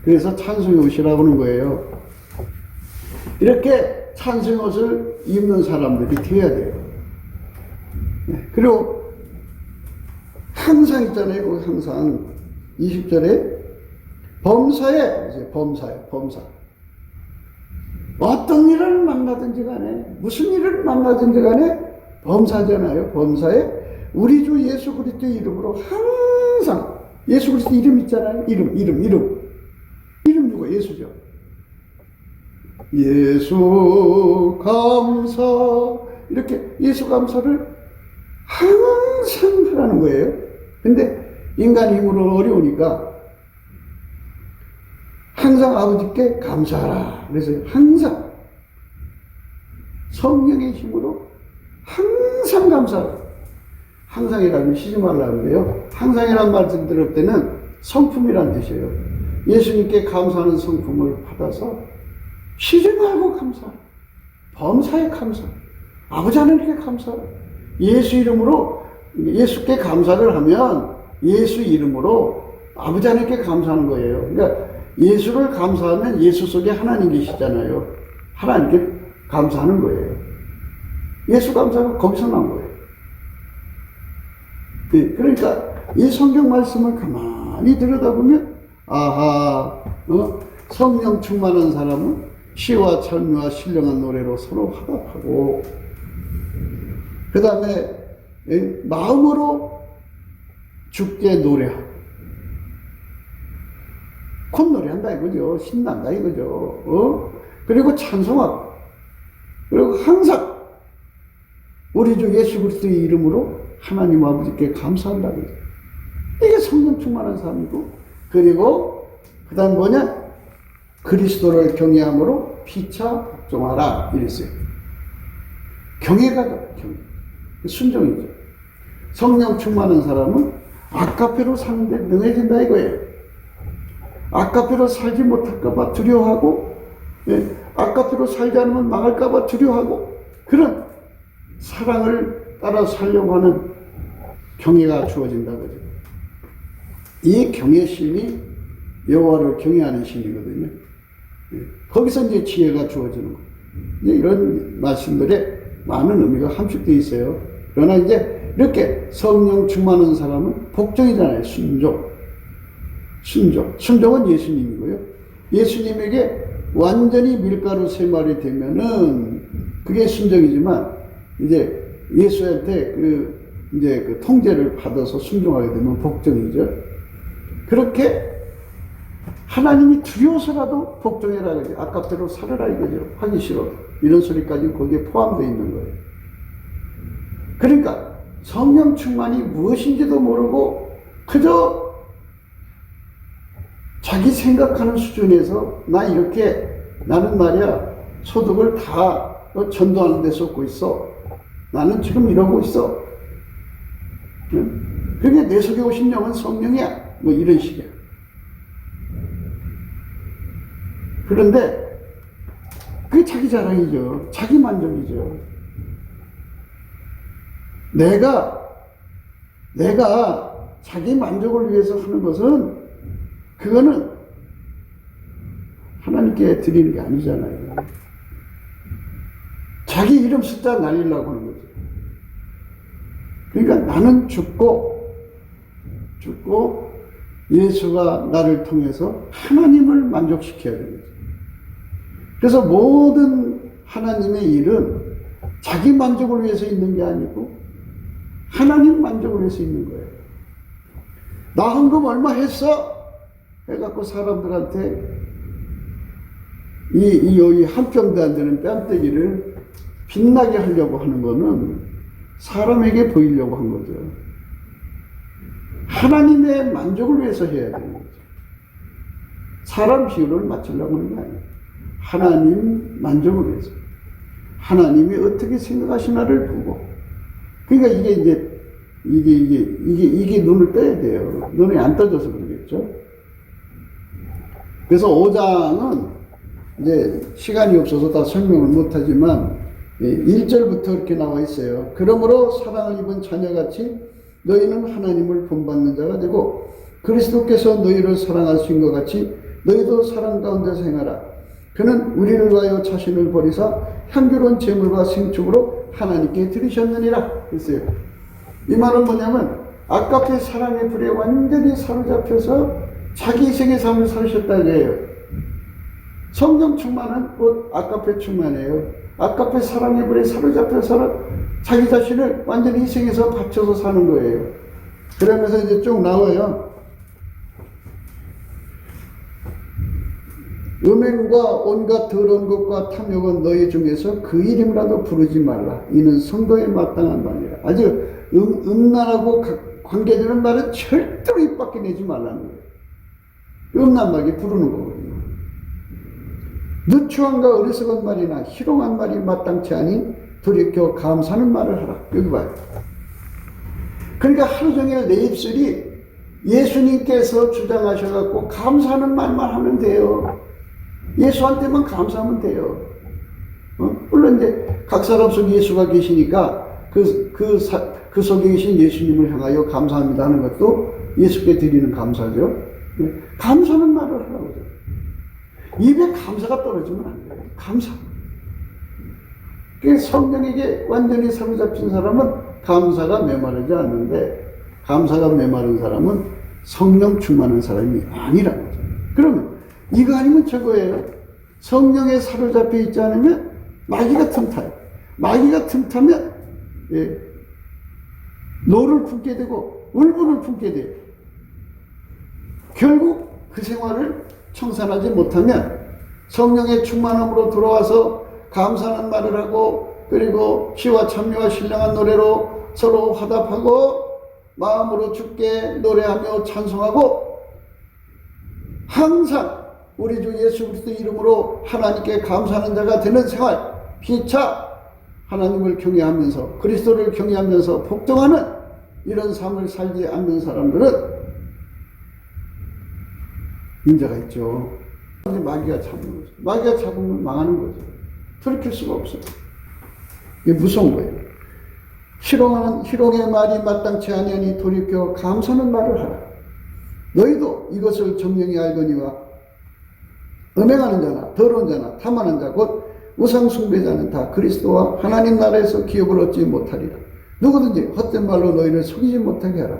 Speaker 1: 그래서 찬송이 오시라고 하는 거예요. 이렇게 찬송의 옷을 입는 사람들이 되어야 돼요. 그리고 항상 있잖아요. 항상 20절에 범사에 범사 어떤 일을 만나든지 간에 무슨 일을 만나든지 간에 범사잖아요. 범사에 우리 주 예수 그리스도 이름으로 항상 예수 그리스도 이름 있잖아요. 이름 누가 예수죠. 예수 감사 이렇게 예수 감사를 항상 하라는 거예요. 근데 인간 힘으로 어려우니까 항상 아버지께 감사하라. 그래서 항상 성령의 힘으로 항상 감사하라. 항상이라면 쉬지 말라는데요. 항상이라는 말씀 들을 때는 성품이란 뜻이에요. 예수님께 감사하는 성품을 받아서 쉬지 말고 감사하라. 범사에 감사. 아버지 하나님께 감사하라. 예수 이름으로 예수께 감사를 하면 예수 이름으로 아버지 하나님께 감사하는 거예요. 그러니까 예수를 감사하면 예수 속에 하나님 계시잖아요. 하나님께 감사하는 거예요. 예수 감사가 거기서 나온 거예요. 그러니까 이 성경 말씀을 가만히 들여다보면 아하, 성령 충만한 사람은 시와 찬미와 신령한 노래로 서로 화답하고, 그 다음에 마음으로 주께 노래하고, 콧노래한다 이거죠. 신난다 이거죠. 그리고 찬송하고, 그리고 항상 우리 주 예수 그리스도의 이름으로 하나님 아버지께 감사한다 그러죠. 이게 성령 충만한 삶이고, 그리고 그 다음 뭐냐? 그리스도를 경외함으로 피차 복종하라 이랬어요. 경외가 경외. 순종이죠. 성령 충만한 사람은 아까페로 사는데 능해진다 이거예요. 아까페로 살지 못할까봐 두려워하고, 아까페로 살지 않으면 망할까봐 두려워하고, 그런 사랑을 따라 살려고 하는 경외가 주어진다 그죠. 이 경외심이 여호와를 경외하는 심이거든요. 거기서 이제 지혜가 주어지는 거예요. 이런 말씀들에 많은 의미가 함축되어 있어요. 그러나 이제 이렇게 성령 충만한 사람은 복종이잖아요. 순종은 예수님이고요. 예수님에게 완전히 밀가루 세 마리 되면은 그게 순종이지만, 이제 예수한테 그 통제를 받아서 순종하게 되면 복종이죠. 그렇게 하나님이 두려워서라도 복종해라 그러죠. 아까대로 살아라 이거죠. 하기 싫어. 이런 소리까지 거기에 포함되어 있는 거예요. 그러니까 성령 충만이 무엇인지도 모르고 그저 자기 생각하는 수준에서 나는 말이야 소득을 다 전도하는 데 쏟고 있어. 나는 지금 이러고 있어. 그게 내 속에 오신 영은 성령이야. 뭐 이런 식이야. 그런데 그게 자기 자랑이죠. 자기 만족이죠. 내가 자기 만족을 위해서 하는 것은 그거는 하나님께 드리는 게 아니잖아요. 자기 이름 숫자 날리려고 하는 거죠. 그러니까 나는 죽고 예수가 나를 통해서 하나님을 만족시켜야 되는 거죠. 그래서 모든 하나님의 일은 자기 만족을 위해서 있는 게 아니고 하나님 만족을 위해서 있는 거예요. 나 헌금 얼마 했어? 해갖고 사람들한테 이 한 평도 안 되는 뺨때기를 빛나게 하려고 하는 거는 사람에게 보이려고 한 거죠. 하나님의 만족을 위해서 해야 되는 거죠. 사람 비율을 맞추려고 하는 게 아니에요. 하나님 만족을 위해서. 하나님이 어떻게 생각하시나를 보고. 그러니까 이게 눈을 떠야 돼요. 눈이 안 떠져서 그러겠죠. 그래서 5장은 이제 시간이 없어서 다 설명을 못하지만 1절부터 이렇게 나와 있어요. 그러므로 사랑을 입은 자녀같이 너희는 하나님을 본받는 자가 되고 그리스도께서 너희를 사랑하신 것 같이 너희도 사랑 가운데서 행하라. 그는 우리를 위하여 자신을 버리사 향기로운 제물과 생축으로 하나님께 드리셨느니라 했어요. 이 말은 뭐냐면 아까의 사랑의 불에 완전히 사로잡혀서 자기 희생의 삶을 사셨다 이거예요. 성령 충만은 곧 아까페 충만이에요. 아까페 사랑의 불에 사로잡혀서 자기 자신을 완전히 희생해서 바쳐서 사는 거예요. 그러면서 이제 쭉 나와요. 음행과 온갖 더러운 것과 탐욕은 너희 중에서 그 이름이라도 부르지 말라. 이는 성도에 마땅한 말이라. 아주 음란하고 관계되는 말은 절대로 입 밖에 내지 말라는 거예요. 음란 말이 부르는 거거든요. 누추함과 어리석은 말이나 희롱한 말이 마땅치 아니 돌이켜 감사하는 말을 하라. 여기 봐요. 그러니까 하루 종일 내 입술이 예수님께서 주장하셔갖고 감사하는 말만 하면 돼요. 예수한테만 감사하면 돼요. 물론 이제 각 사람 속에 예수가 계시니까 그 속에 계신 예수님을 향하여 감사합니다 하는 것도 예수께 드리는 감사죠. 감사하는 말을 하라고 해요. 입에 감사가 떨어지면 안 돼요. 감사. 그 성령에게 완전히 사로잡힌 사람은 감사가 메마르지 않는데, 감사가 메마른 사람은 성령 충만한 사람이 아니라는 거죠. 그러면 이거 아니면 저거예요. 성령에 사로잡혀 있지 않으면 마귀가 틈타요. 마귀가 틈타면 노를 품게 되고 울분을 품게 돼요. 결국 그 생활을 청산하지 못하면 성령의 충만함으로 돌아와서 감사하는 말을 하고, 그리고 시와 찬미와 신령한 노래로 서로 화답하고 마음으로 주께 노래하며 찬송하고, 항상 우리 주 예수 그리스도 이름으로 하나님께 감사하는 자가 되는 생활, 피차 하나님을 경외하면서 그리스도를 경외하면서 복종하는 이런 삶을 살지 않는 사람들은 문제가 있죠. 마귀가 잡는 거죠. 마귀가 잡으면 망하는 거죠. 돌이킬 수가 없어요. 이게 무서운 거예요. 희롱의 말이 마땅치 아니하니 돌이켜 감사하는 말을 하라. 너희도 이것을 정령이 알거니와 음행하는 자나 더러운 자나 탐하는 자 곧 우상 숭배자는 다 그리스도와 하나님 나라에서 기업을 얻지 못하리라. 누구든지 헛된 말로 너희를 속이지 못하게 하라.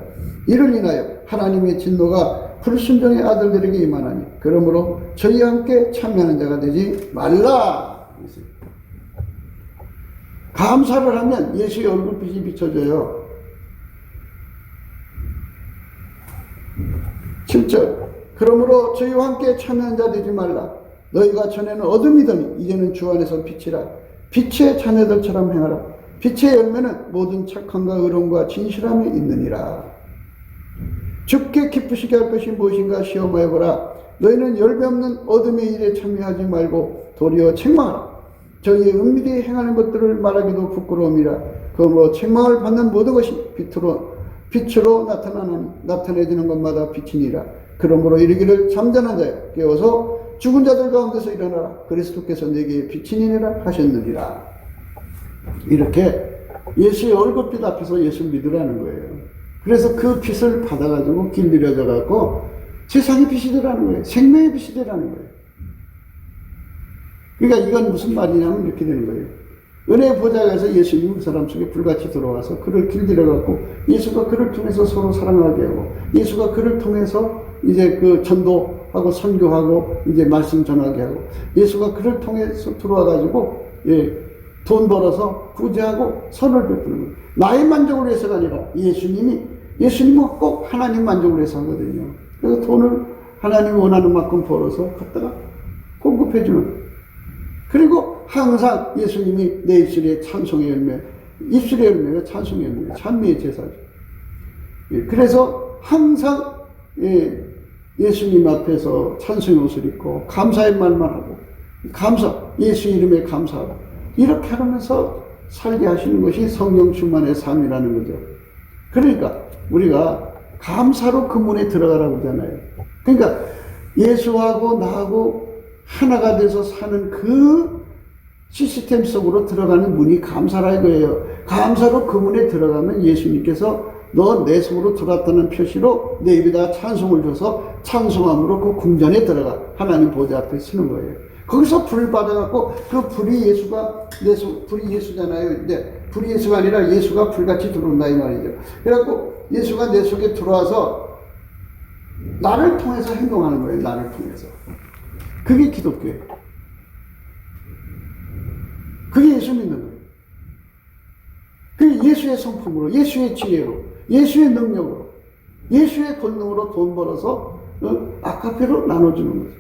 Speaker 1: 이를 인하여 하나님의 진노가 불순종의 아들들에게 임하나니 그러므로 저희와 함께 참여하는 자가 되지 말라. 감사를 하면 예수의 얼굴빛이 비춰져요. 7절 그러므로 저희와 함께 참여한 자 되지 말라. 너희가 전에는 어둠이더니 이제는 주 안에서 빛이라. 빛의 자녀들처럼 행하라. 빛의 열매는 모든 착함과 의로움과 진실함이 있느니라. 주께 기쁘시게 할 것이 무엇인가 시험하여 보라. 너희는 열매 없는 어둠의 일에 참여하지 말고 도리어 책망하라. 저희의 은밀히 행하는 것들을 말하기도 부끄러움이라. 그러므로 책망을 받는 모든 것이 빛으로 나타나나니 나타내지는 것마다 빛이니라. 그러므로 이르기를 잠자는 자여 깨어서 죽은 자들 가운데서 일어나라. 그리스도께서 내게 빛이니라 하셨느니라. 이렇게 예수의 얼굴빛 앞에서 예수를 믿으라는 거예요. 그래서 그 빛을 받아가지고 길들여져갖고 세상의 빛이 되라는 거예요. 생명의 빛이 되라는 거예요. 그러니까 이건 무슨 말이냐면 이렇게 되는 거예요. 은혜의 보좌에서 예수님이 그 사람 속에 불같이 들어와서 그를 길들여갖고 예수가 그를 통해서 서로 사랑하게 하고, 예수가 그를 통해서 이제 그 전도하고 선교하고 이제 말씀 전하게 하고, 예수가 그를 통해서 들어와가지고 돈 벌어서 구제하고 선을 베푸는 거예요. 나의 만족을 위해서가 아니라 예수님은 꼭 하나님 만족을 위해서 하거든요. 그래서 돈을 하나님이 원하는 만큼 벌어서 갖다가 공급해주는. 그리고 항상 예수님이 내 입술의 찬송의 열매, 입술의 열매가 찬송의 열매, 찬미의 제사죠. 그래서 항상 예수님 앞에서 찬송의 옷을 입고 감사의 말만 하고, 예수 이름에 감사하고, 이렇게 하면서 살게 하시는 것이 성령 충만의 삶이라는 거죠. 그러니까 우리가 감사로 그 문에 들어가라고 하잖아요. 그러니까 예수하고 나하고 하나가 돼서 사는 그 시스템 속으로 들어가는 문이 감사라 이거예요. 감사로 그 문에 들어가면 예수님께서 너 내 속으로 들어왔다는 표시로 내 입에다 찬송을 줘서 찬송함으로 그 궁전에 들어가 하나님 보좌 앞에 서는 거예요. 거기서 불을 받아갖고 그 불이 불이 예수잖아요. 근데 불이 예수가 아니라 예수가 불같이 들어온다 이 말이죠. 그래갖고 예수가 내 속에 들어와서 나를 통해서 행동하는 거예요. 나를 통해서. 그게 기독교예요. 그게 예수 믿는 거예요. 그게 예수의 성품으로, 예수의 지혜로, 예수의 능력으로, 예수의 권능으로 돈 벌어서 아카페로 나눠주는 거죠.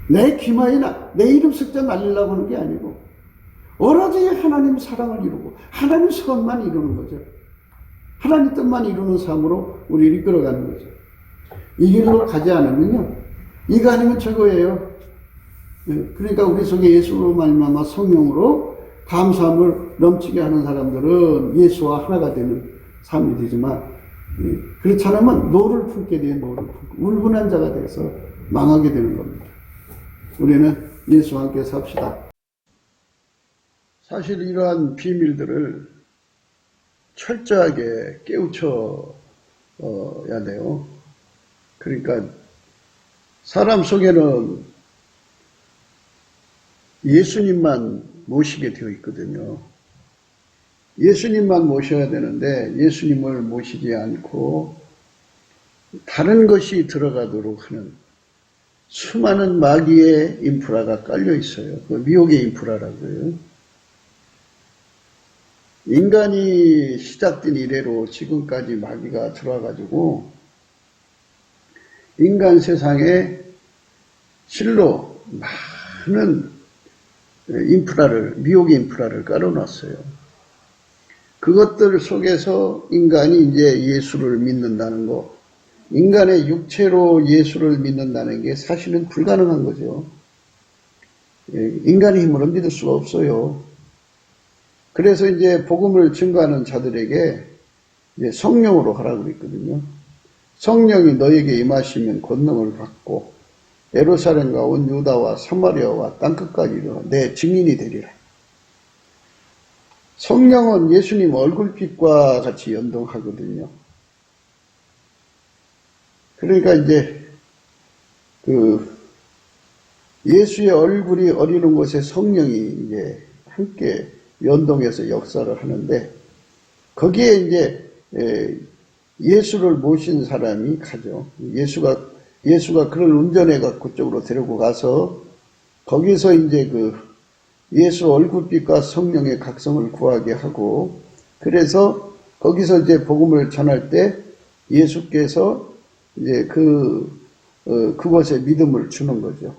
Speaker 1: 내 기마이나 내 이름 숫자 날리려고 하는 게 아니고 오로지 하나님 사랑을 이루고 하나님 선만 이루는 거죠. 하나님 뜻만 이루는 삶으로 우리를 이끌어가는 거죠. 이 길로 가지 않으면요, 이거 아니면 저거예요. 그러니까 우리 속에 예수로 말미암아 성령으로 감사함을 넘치게 하는 사람들은 예수와 하나가 되는 삶이 되지만, 그렇지 않으면 노를 품게 돼요. 노를 품고 울분한 자가 돼서 망하게 되는 겁니다. 우리는 예수와 함께 삽시다. 사실 이러한 비밀들을 철저하게 깨우쳐야 돼요. 그러니까 사람 속에는 예수님만 모시게 되어 있거든요. 예수님만 모셔야 되는데 예수님을 모시지 않고 다른 것이 들어가도록 하는 수많은 마귀의 인프라가 깔려 있어요. 그 미혹의 인프라라고요. 인간이 시작된 이래로 지금까지 마귀가 들어와가지고 인간 세상에 실로 많은 미혹의 인프라를 깔아놨어요. 그것들 속에서 인간이 이제 예수를 믿는다는 거, 인간의 육체로 예수를 믿는다는 게 사실은 불가능한 거죠. 인간의 힘으로 믿을 수가 없어요. 그래서 이제 복음을 증거하는 자들에게 이제 성령으로 하라고 그랬거든요. 성령이 너에게 임하시면 권능을 받고 예루살렘과 온 유다와 사마리아와 땅끝까지 이르러 내 증인이 되리라. 성령은 예수님 얼굴빛과 같이 연동하거든요. 그러니까 이제 예수의 얼굴이 어리는 곳에 성령이 이제 함께 연동해서 역사를 하는데 거기에 이제 예수를 모신 사람이 가죠. 예수가 그를 운전해 갖고 그쪽으로 데리고 가서 거기서 이제 예수 얼굴빛과 성령의 각성을 구하게 하고 그래서 거기서 이제 복음을 전할 때 예수께서 이제 그곳에 믿음을 주는 거죠.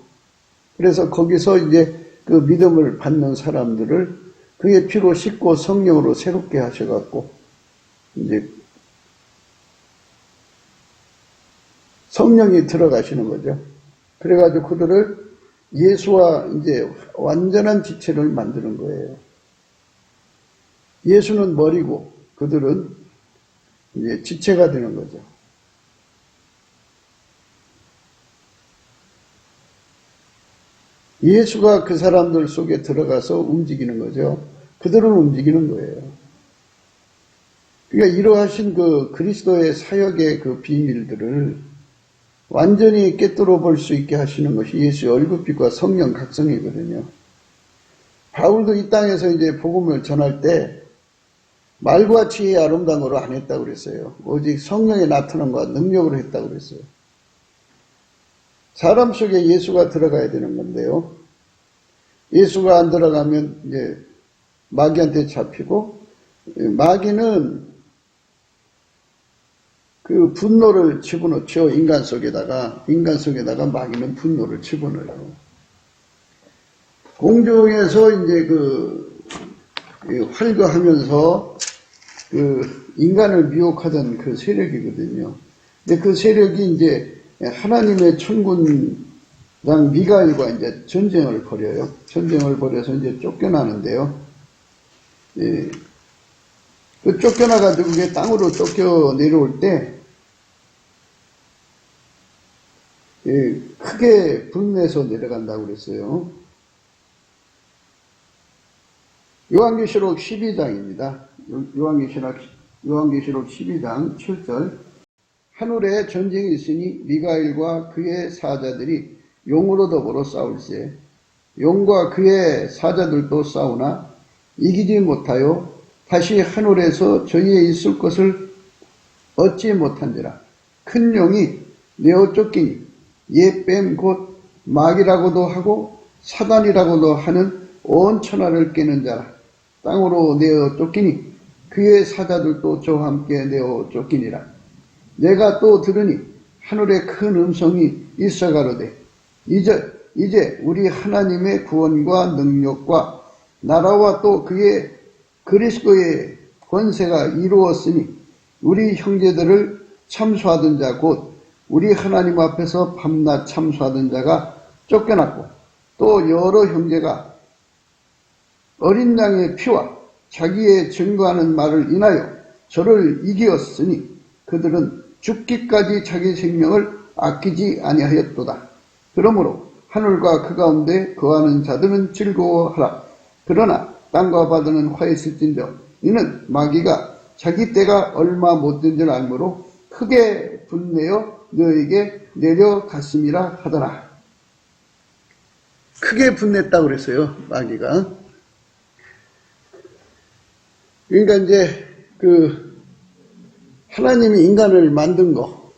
Speaker 1: 그래서 거기서 이제 그 믿음을 받는 사람들을 그의 피로 씻고 성령으로 새롭게 하셔갖고 이제 성령이 들어가시는 거죠. 그래가지고 그들을 예수와 이제 완전한 지체를 만드는 거예요. 예수는 머리고 그들은 이제 지체가 되는 거죠. 예수가 그 사람들 속에 들어가서 움직이는 거죠. 그들은 움직이는 거예요. 그러니까 이러하신 그리스도의 사역의 그 비밀들을 완전히 꿰뚫어 볼 수 있게 하시는 것이 예수의 얼굴빛과 성령 각성이거든요. 바울도 이 땅에서 이제 복음을 전할 때 말과 지혜의 아름다움으로 안 했다고 그랬어요. 오직 성령의 나타남과 능력으로 했다고 그랬어요. 사람 속에 예수가 들어가야 되는 건데요. 예수가 안 들어가면 이제 마귀한테 잡히고 마귀는 그 분노를 집어넣죠. 인간 속에다가 마귀는 분노를 집어넣어요. 공중에서 이제 활거하면서 인간을 미혹하던 그 세력이거든요. 근데 그 세력이 이제 하나님의 천군장 미가엘과 이제 전쟁을 벌여요. 전쟁을 벌여서 이제 쫓겨나는데요. 예. 그 쫓겨나가지고 그게 땅으로 쫓겨 내려올 때, 예, 크게 분내서 내려간다고 그랬어요. 요한계시록 12장입니다. 요한계시록 12장 7절. 하늘에 전쟁이 있으니 미가엘과 그의 사자들이 용으로 더불어 싸울세. 용과 그의 사자들도 싸우나 이기지 못하여 다시 하늘에서 저희에 있을 것을 얻지 못한지라. 큰 용이 내어 쫓기니 옛뱀 곧 마귀라고도 하고 사단이라고도 하는 온 천하를 깨는 자라. 땅으로 내어 쫓기니 그의 사자들도 저와 함께 내어 쫓기니라. 내가 또 들으니 하늘에 큰 음성이 있어 가로되 이제 우리 하나님의 구원과 능력과 나라와 또 그의 그리스도의 권세가 이루었으니 우리 형제들을 참수하던 자 곧 우리 하나님 앞에서 밤낮 참수하던 자가 쫓겨났고 또 여러 형제가 어린 양의 피와 자기의 증거하는 말을 인하여 저를 이기었으니 그들은 죽기까지 자기 생명을 아끼지 아니하였도다. 그러므로 하늘과 그 가운데 거하는 자들은 즐거워하라. 그러나 땅과 바다는 화했을진저 이는 마귀가 자기 때가 얼마 못된 줄 알므로 크게 분내어 너에게 내려갔음이라 하더라. 크게 분냈다고 그랬어요, 마귀가. 그러니까 이제 하나님이 인간을 만든 거,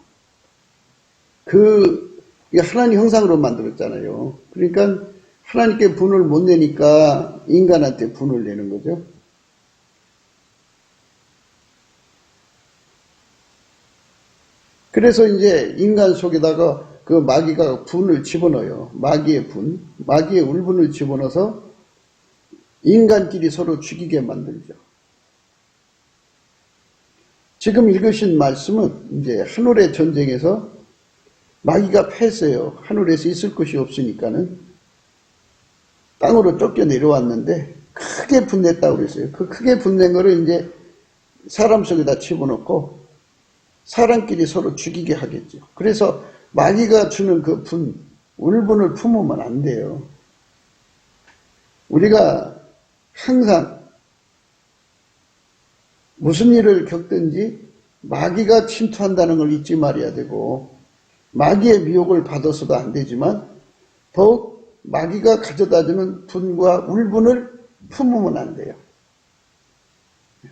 Speaker 1: 하나님 형상으로 만들었잖아요. 그러니까 하나님께 분을 못 내니까 인간한테 분을 내는 거죠. 그래서 이제 인간 속에다가 그 마귀가 분을 집어넣어요. 마귀의 분, 마귀의 울분을 집어넣어서 인간끼리 서로 죽이게 만들죠. 지금 읽으신 말씀은 이제 하늘의 전쟁에서 마귀가 패했어요. 하늘에서 있을 것이 없으니까는 땅으로 쫓겨 내려왔는데 크게 분냈다고 그랬어요. 그 크게 분낸 거를 이제 사람 속에다 집어넣고 사람끼리 서로 죽이게 하겠죠. 그래서 마귀가 주는 그 울분을 품으면 안 돼요. 우리가 항상 무슨 일을 겪든지 마귀가 침투한다는 걸 잊지 말아야 되고, 마귀의 미혹을 받아서도 안 되지만 더욱 마귀가 가져다주는 분과 울분을 품으면 안 돼요.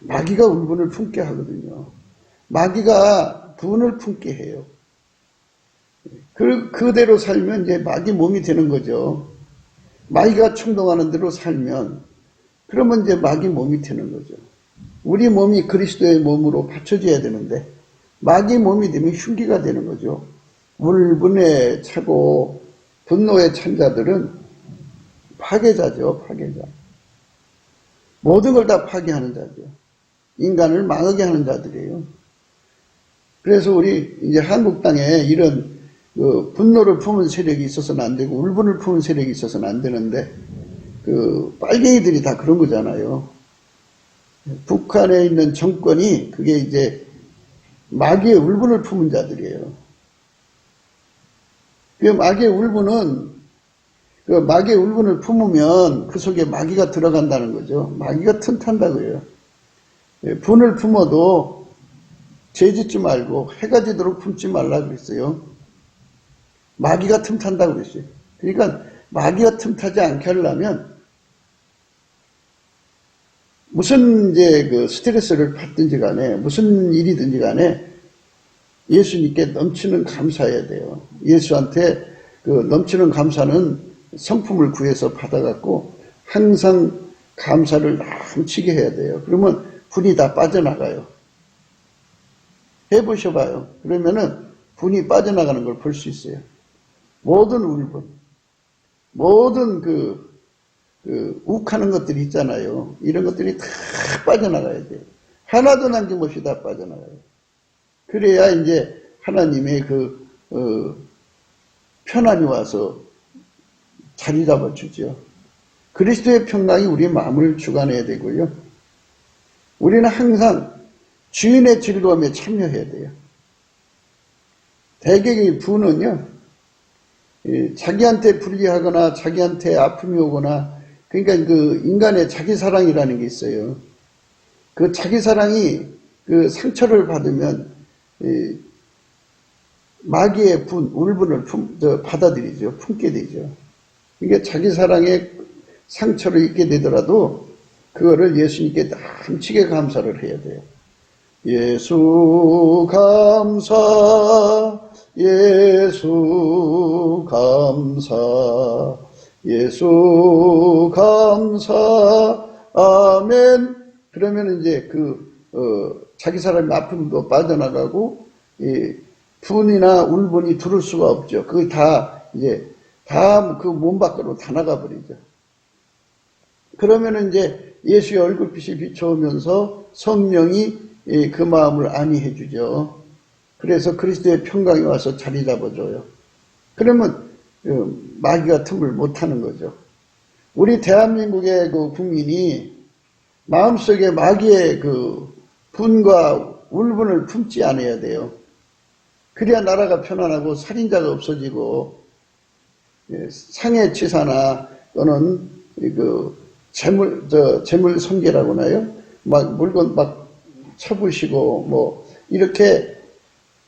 Speaker 1: 마귀가 울분을 품게 하거든요. 마귀가 분을 품게 해요. 그대로 살면 이제 마귀 몸이 되는 거죠. 마귀가 충동하는 대로 살면 그러면 이제 마귀 몸이 되는 거죠. 우리 몸이 그리스도의 몸으로 받쳐져야 되는데 마귀 몸이 되면 흉기가 되는 거죠. 울분에 차고 분노에 찬 자들은 파괴자죠. 파괴자. 모든 걸 다 파괴하는 자죠. 인간을 망하게 하는 자들이에요. 그래서 우리 이제 한국 땅에 이런 분노를 품은 세력이 있어서는 안 되고 울분을 품은 세력이 있어서는 안 되는데 빨갱이들이 다 그런 거잖아요. 북한에 있는 정권이 그게 이제 마귀의 울분을 품은 자들이에요. 그 마귀의 울분을 품으면 그 속에 마귀가 들어간다는 거죠. 마귀가 틈탄다고 해요. 분을 품어도 죄짓지 말고 해가 지도록 품지 말라고 그랬어요. 마귀가 틈탄다고 그랬어요. 그러니까 마귀가 틈타지 않게 하려면 무슨 이제 스트레스를 받든지 간에 무슨 일이든지 간에 예수님께 넘치는 감사해야 돼요. 예수한테 넘치는 감사는 성품을 구해서 받아갖고 항상 감사를 넘치게 해야 돼요. 그러면 분이 다 빠져나가요. 해보셔봐요. 그러면은 분이 빠져나가는 걸 볼 수 있어요. 모든 울분, 모든 욱하는 것들이 있잖아요. 이런 것들이 다 빠져나가야 돼요. 하나도 남김없이 다 빠져나가요. 그래야 이제 하나님의 편안이 와서 자리 잡아주죠. 그리스도의 평강이 우리 마음을 주관해야 되고요. 우리는 항상 주인의 즐거움에 참여해야 돼요. 대개의 분은요, 자기한테 불리하거나 자기한테 아픔이 오거나, 그러니까 인간의 자기사랑이라는 게 있어요. 그 자기사랑이 상처를 받으면 마귀의 울분을 받아들이죠. 품게 되죠. 그러니까 자기사랑의 상처를 입게 되더라도 그거를 예수님께 넘치게 감사를 해야 돼요. 예수 감사, 예수 감사, 예수 감사, 아멘. 그러면 이제 자기 사람의 아픔도 빠져나가고, 분이나 울분이 두를 수가 없죠. 그게 다 그 몸 밖으로 다 나가버리죠. 그러면 이제 예수의 얼굴빛이 비춰오면서 성령이 그 마음을 안위해 주죠. 그래서 그리스도의 평강이 와서 자리 잡아줘요. 그러면 마귀가 틈을 못하는 거죠. 우리 대한민국의 국민이 마음속에 마귀의 분과 울분을 품지 않아야 돼요. 그래야 나라가 편안하고 살인자가 없어지고 상해치사나 또는 재물 손괴라고 하나요? 막 물건 막 쳐부시고 이렇게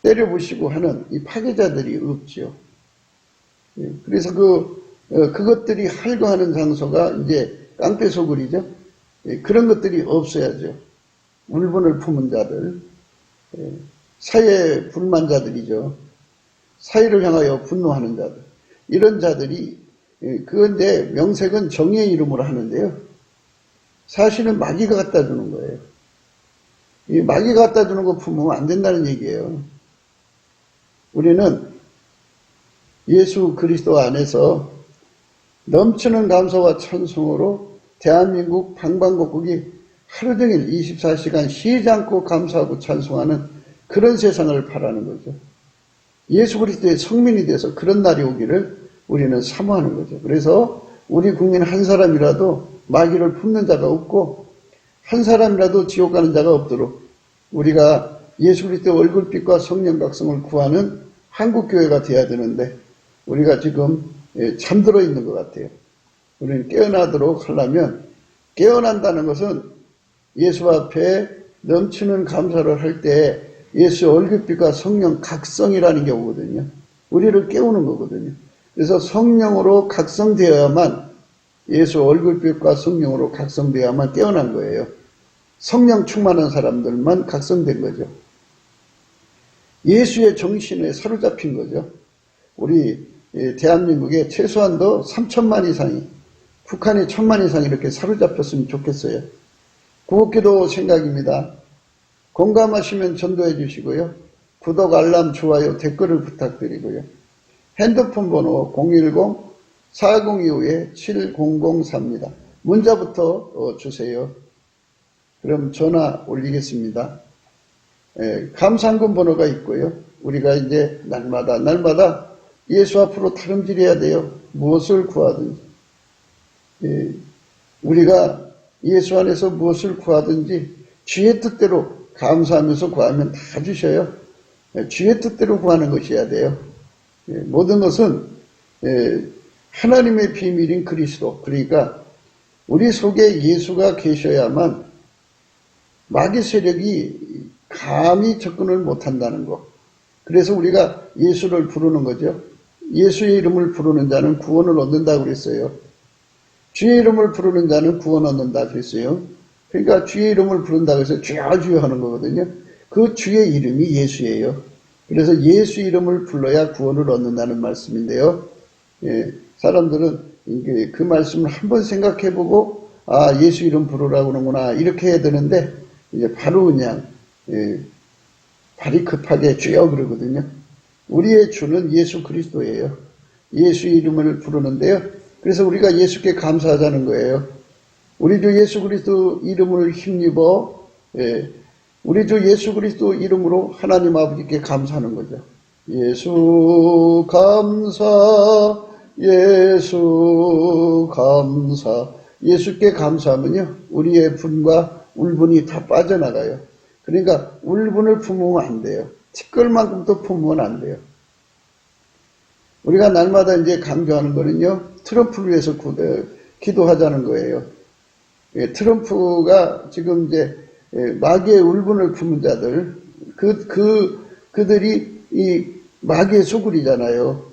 Speaker 1: 때려부시고 하는 이 파괴자들이 없죠. 그래서 그것들이 활거하는 장소가 이제 깡패 소굴이죠. 그런 것들이 없어야죠. 울분을 품은 자들, 사회 불만자들이죠. 사회를 향하여 분노하는 자들. 이런 자들이, 그건데 명색은 정의의 이름으로 하는데요. 사실은 마귀가 갖다 주는 거예요. 이 마귀가 갖다 주는 거 품으면 안 된다는 얘기예요. 우리는 예수 그리스도 안에서 넘치는 감사와 찬송으로 대한민국 방방곡곡이 하루 종일 24시간 쉬지 않고 감사하고 찬송하는 그런 세상을 바라는 거죠. 예수 그리스도의 성민이 돼서 그런 날이 오기를 우리는 사모하는 거죠. 그래서 우리 국민 한 사람이라도 마귀를 품는 자가 없고 한 사람이라도 지옥 가는 자가 없도록 우리가 예수 그리스도의 얼굴빛과 성령 각성을 구하는 한국교회가 되어야 되는데 우리가 지금 잠들어 있는 것 같아요. 우리는 깨어나도록 하려면 깨어난다는 것은 예수 앞에 넘치는 감사를 할 때 예수의 얼굴빛과 성령 각성이라는 게 오거든요. 우리를 깨우는 거거든요. 그래서 성령으로 각성되어야만 예수 얼굴빛과 성령으로 각성되어야만 깨어난 거예요. 성령 충만한 사람들만 각성된 거죠. 예수의 정신에 사로잡힌 거죠. 우리 대한민국에 최소한도 3천만 이상이, 북한에 1,000만 이상이 이렇게 사로잡혔으면 좋겠어요. 구국기도 생각입니다. 공감하시면 전도해 주시고요. 구독, 알람, 좋아요, 댓글을 부탁드리고요. 핸드폰 번호 010-4025-7004입니다. 문자부터 주세요. 그럼 전화 올리겠습니다. 감상금 번호가 있고요. 우리가 이제 날마다 예수 앞으로 타령질해야 돼요. 무엇을 구하든지. 우리가 예수 안에서 무엇을 구하든지 주의 뜻대로 감사하면서 구하면 다 주셔요. 주의 뜻대로 구하는 것이어야 돼요. 모든 것은 하나님의 비밀인 그리스도, 그러니까 우리 속에 예수가 계셔야만 마귀 세력이 감히 접근을 못한다는 것. 그래서 우리가 예수를 부르는 거죠. 예수의 이름을 부르는 자는 구원을 얻는다고 그랬어요. 주의 이름을 부르는 자는 구원 얻는다 그랬어요. 그러니까 주의 이름을 부른다고 해서 주여 주여 하는 거거든요. 그 주의 이름이 예수예요. 그래서 예수 이름을 불러야 구원을 얻는다는 말씀인데요. 사람들은 그 말씀을 한번 생각해보고 예수 이름 부르라고 하는구나 이렇게 해야 되는데 이제 바로 그냥 발이 급하게 주여 그러거든요. 우리의 주는 예수 그리스도예요. 예수 이름을 부르는데요. 그래서 우리가 예수께 감사하자는 거예요. 우리 주 예수 그리스도 이름을 힘입어 우리 주 예수 그리스도 이름으로 하나님 아버지께 감사하는 거죠. 예수 감사, 예수 감사. 예수께 감사하면요, 우리의 분과 울분이 다 빠져나가요. 그러니까 울분을 품으면 안 돼요. 티끌만큼도 품으면 안 돼요. 우리가 날마다 이제 강조하는 거는요, 트럼프를 위해서 기도하자는 거예요. 트럼프가 지금 이제 마귀의 울분을 품은 자들, 그들이 이 마귀의 소굴이잖아요.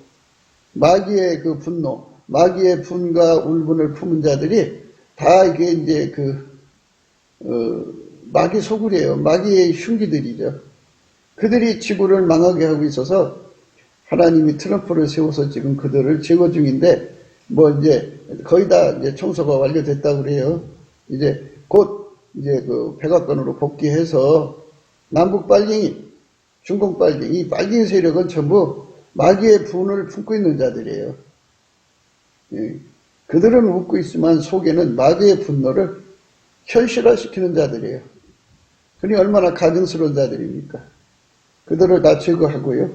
Speaker 1: 마귀의 그 분노, 마귀의 분과 울분을 품은 자들이 다 이게 이제 마귀 소굴이에요. 마귀의 흉기들이죠. 그들이 지구를 망하게 하고 있어서 하나님이 트럼프를 세워서 지금 그들을 제거 중인데, 뭐 이제 거의 다 이제 청소가 완료됐다고 그래요. 이제 곧 이제 그 백악관으로 복귀해서 남북 빨갱이, 중공 빨갱이, 이 빨갱이 세력은 전부 마귀의 분을 품고 있는 자들이에요. 그들은 웃고 있지만 속에는 마귀의 분노를 현실화시키는 자들이에요. 그러니 얼마나 가증스러운 자들입니까? 그들을 다 제거하고요.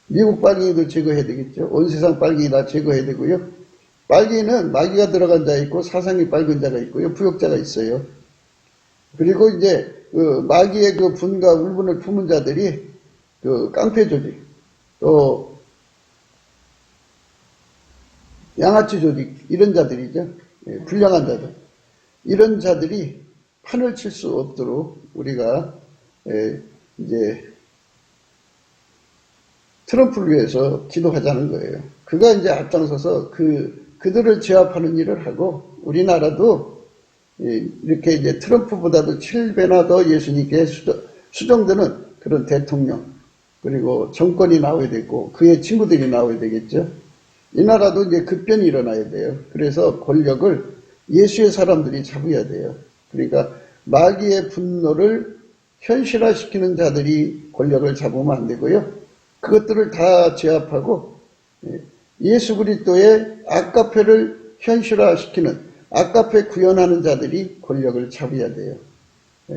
Speaker 1: 미국 빨갱이도 제거해야 되겠죠. 온 세상 빨갱이 다 제거해야 되고요. 빨갱이는 마귀가 들어간 자 있고 사상이 빨간 자가 있고요. 부역자가 있어요. 그리고 이제 그 마귀의 그 분과 울분을 품은 자들이 그 깡패 조직, 또 양아치 조직, 이런 자들이죠. 불량한 자들. 이런 자들이 판을 칠 수 없도록 우리가 이제 트럼프를 위해서 기도하자는 거예요. 그가 이제 앞장서서 그 그들을 제압하는 일을 하고, 우리나라도 이렇게 이제 트럼프보다도 7배나 더 예수님께 수정되는 그런 대통령, 그리고 정권이 나와야 되고, 그의 친구들이 나와야 되겠죠. 이 나라도 이제 급변이 일어나야 돼요. 그래서 권력을 예수의 사람들이 잡아야 돼요. 그러니까 마귀의 분노를 현실화시키는 자들이 권력을 잡으면 안 되고요. 그것들을 다 제압하고 예수 그리스도의 아까페를 현실화시키는, 아까페 구현하는 자들이 권력을 잡아야 돼요.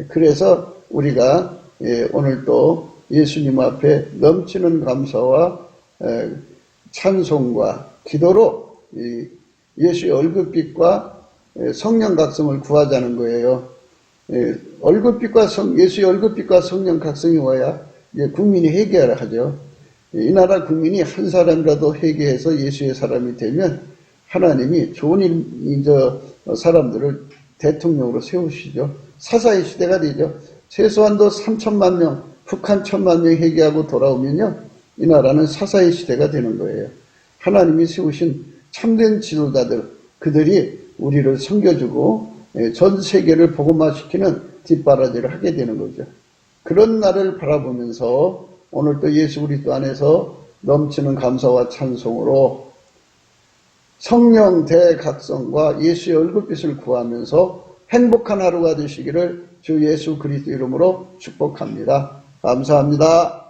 Speaker 1: 그래서 우리가 오늘 또 예수님 앞에 넘치는 감사와 찬송과 기도로 예수의 얼굴빛과 성령 각성을 구하자는 거예요. 예수의 얼굴빛과 성령 각성이 와야 국민이 회개하라 하죠. 이 나라 국민이 한 사람이라도 회개해서 예수의 사람이 되면 하나님이 좋은 사람들을 대통령으로 세우시죠. 사사의 시대가 되죠. 최소한도 3천만 명, 북한 1,000만 명 회개하고 돌아오면요, 이 나라는 사사의 시대가 되는 거예요. 하나님이 세우신 참된 지도자들, 그들이 우리를 섬겨주고 전 세계를 복음화시키는 뒷바라지를 하게 되는 거죠. 그런 날을 바라보면서 오늘 또 예수 그리스도 안에서 넘치는 감사와 찬송으로 성령 대각성과 예수의 얼굴빛을 구하면서 행복한 하루가 되시기를 주 예수 그리스도 이름으로 축복합니다. 감사합니다.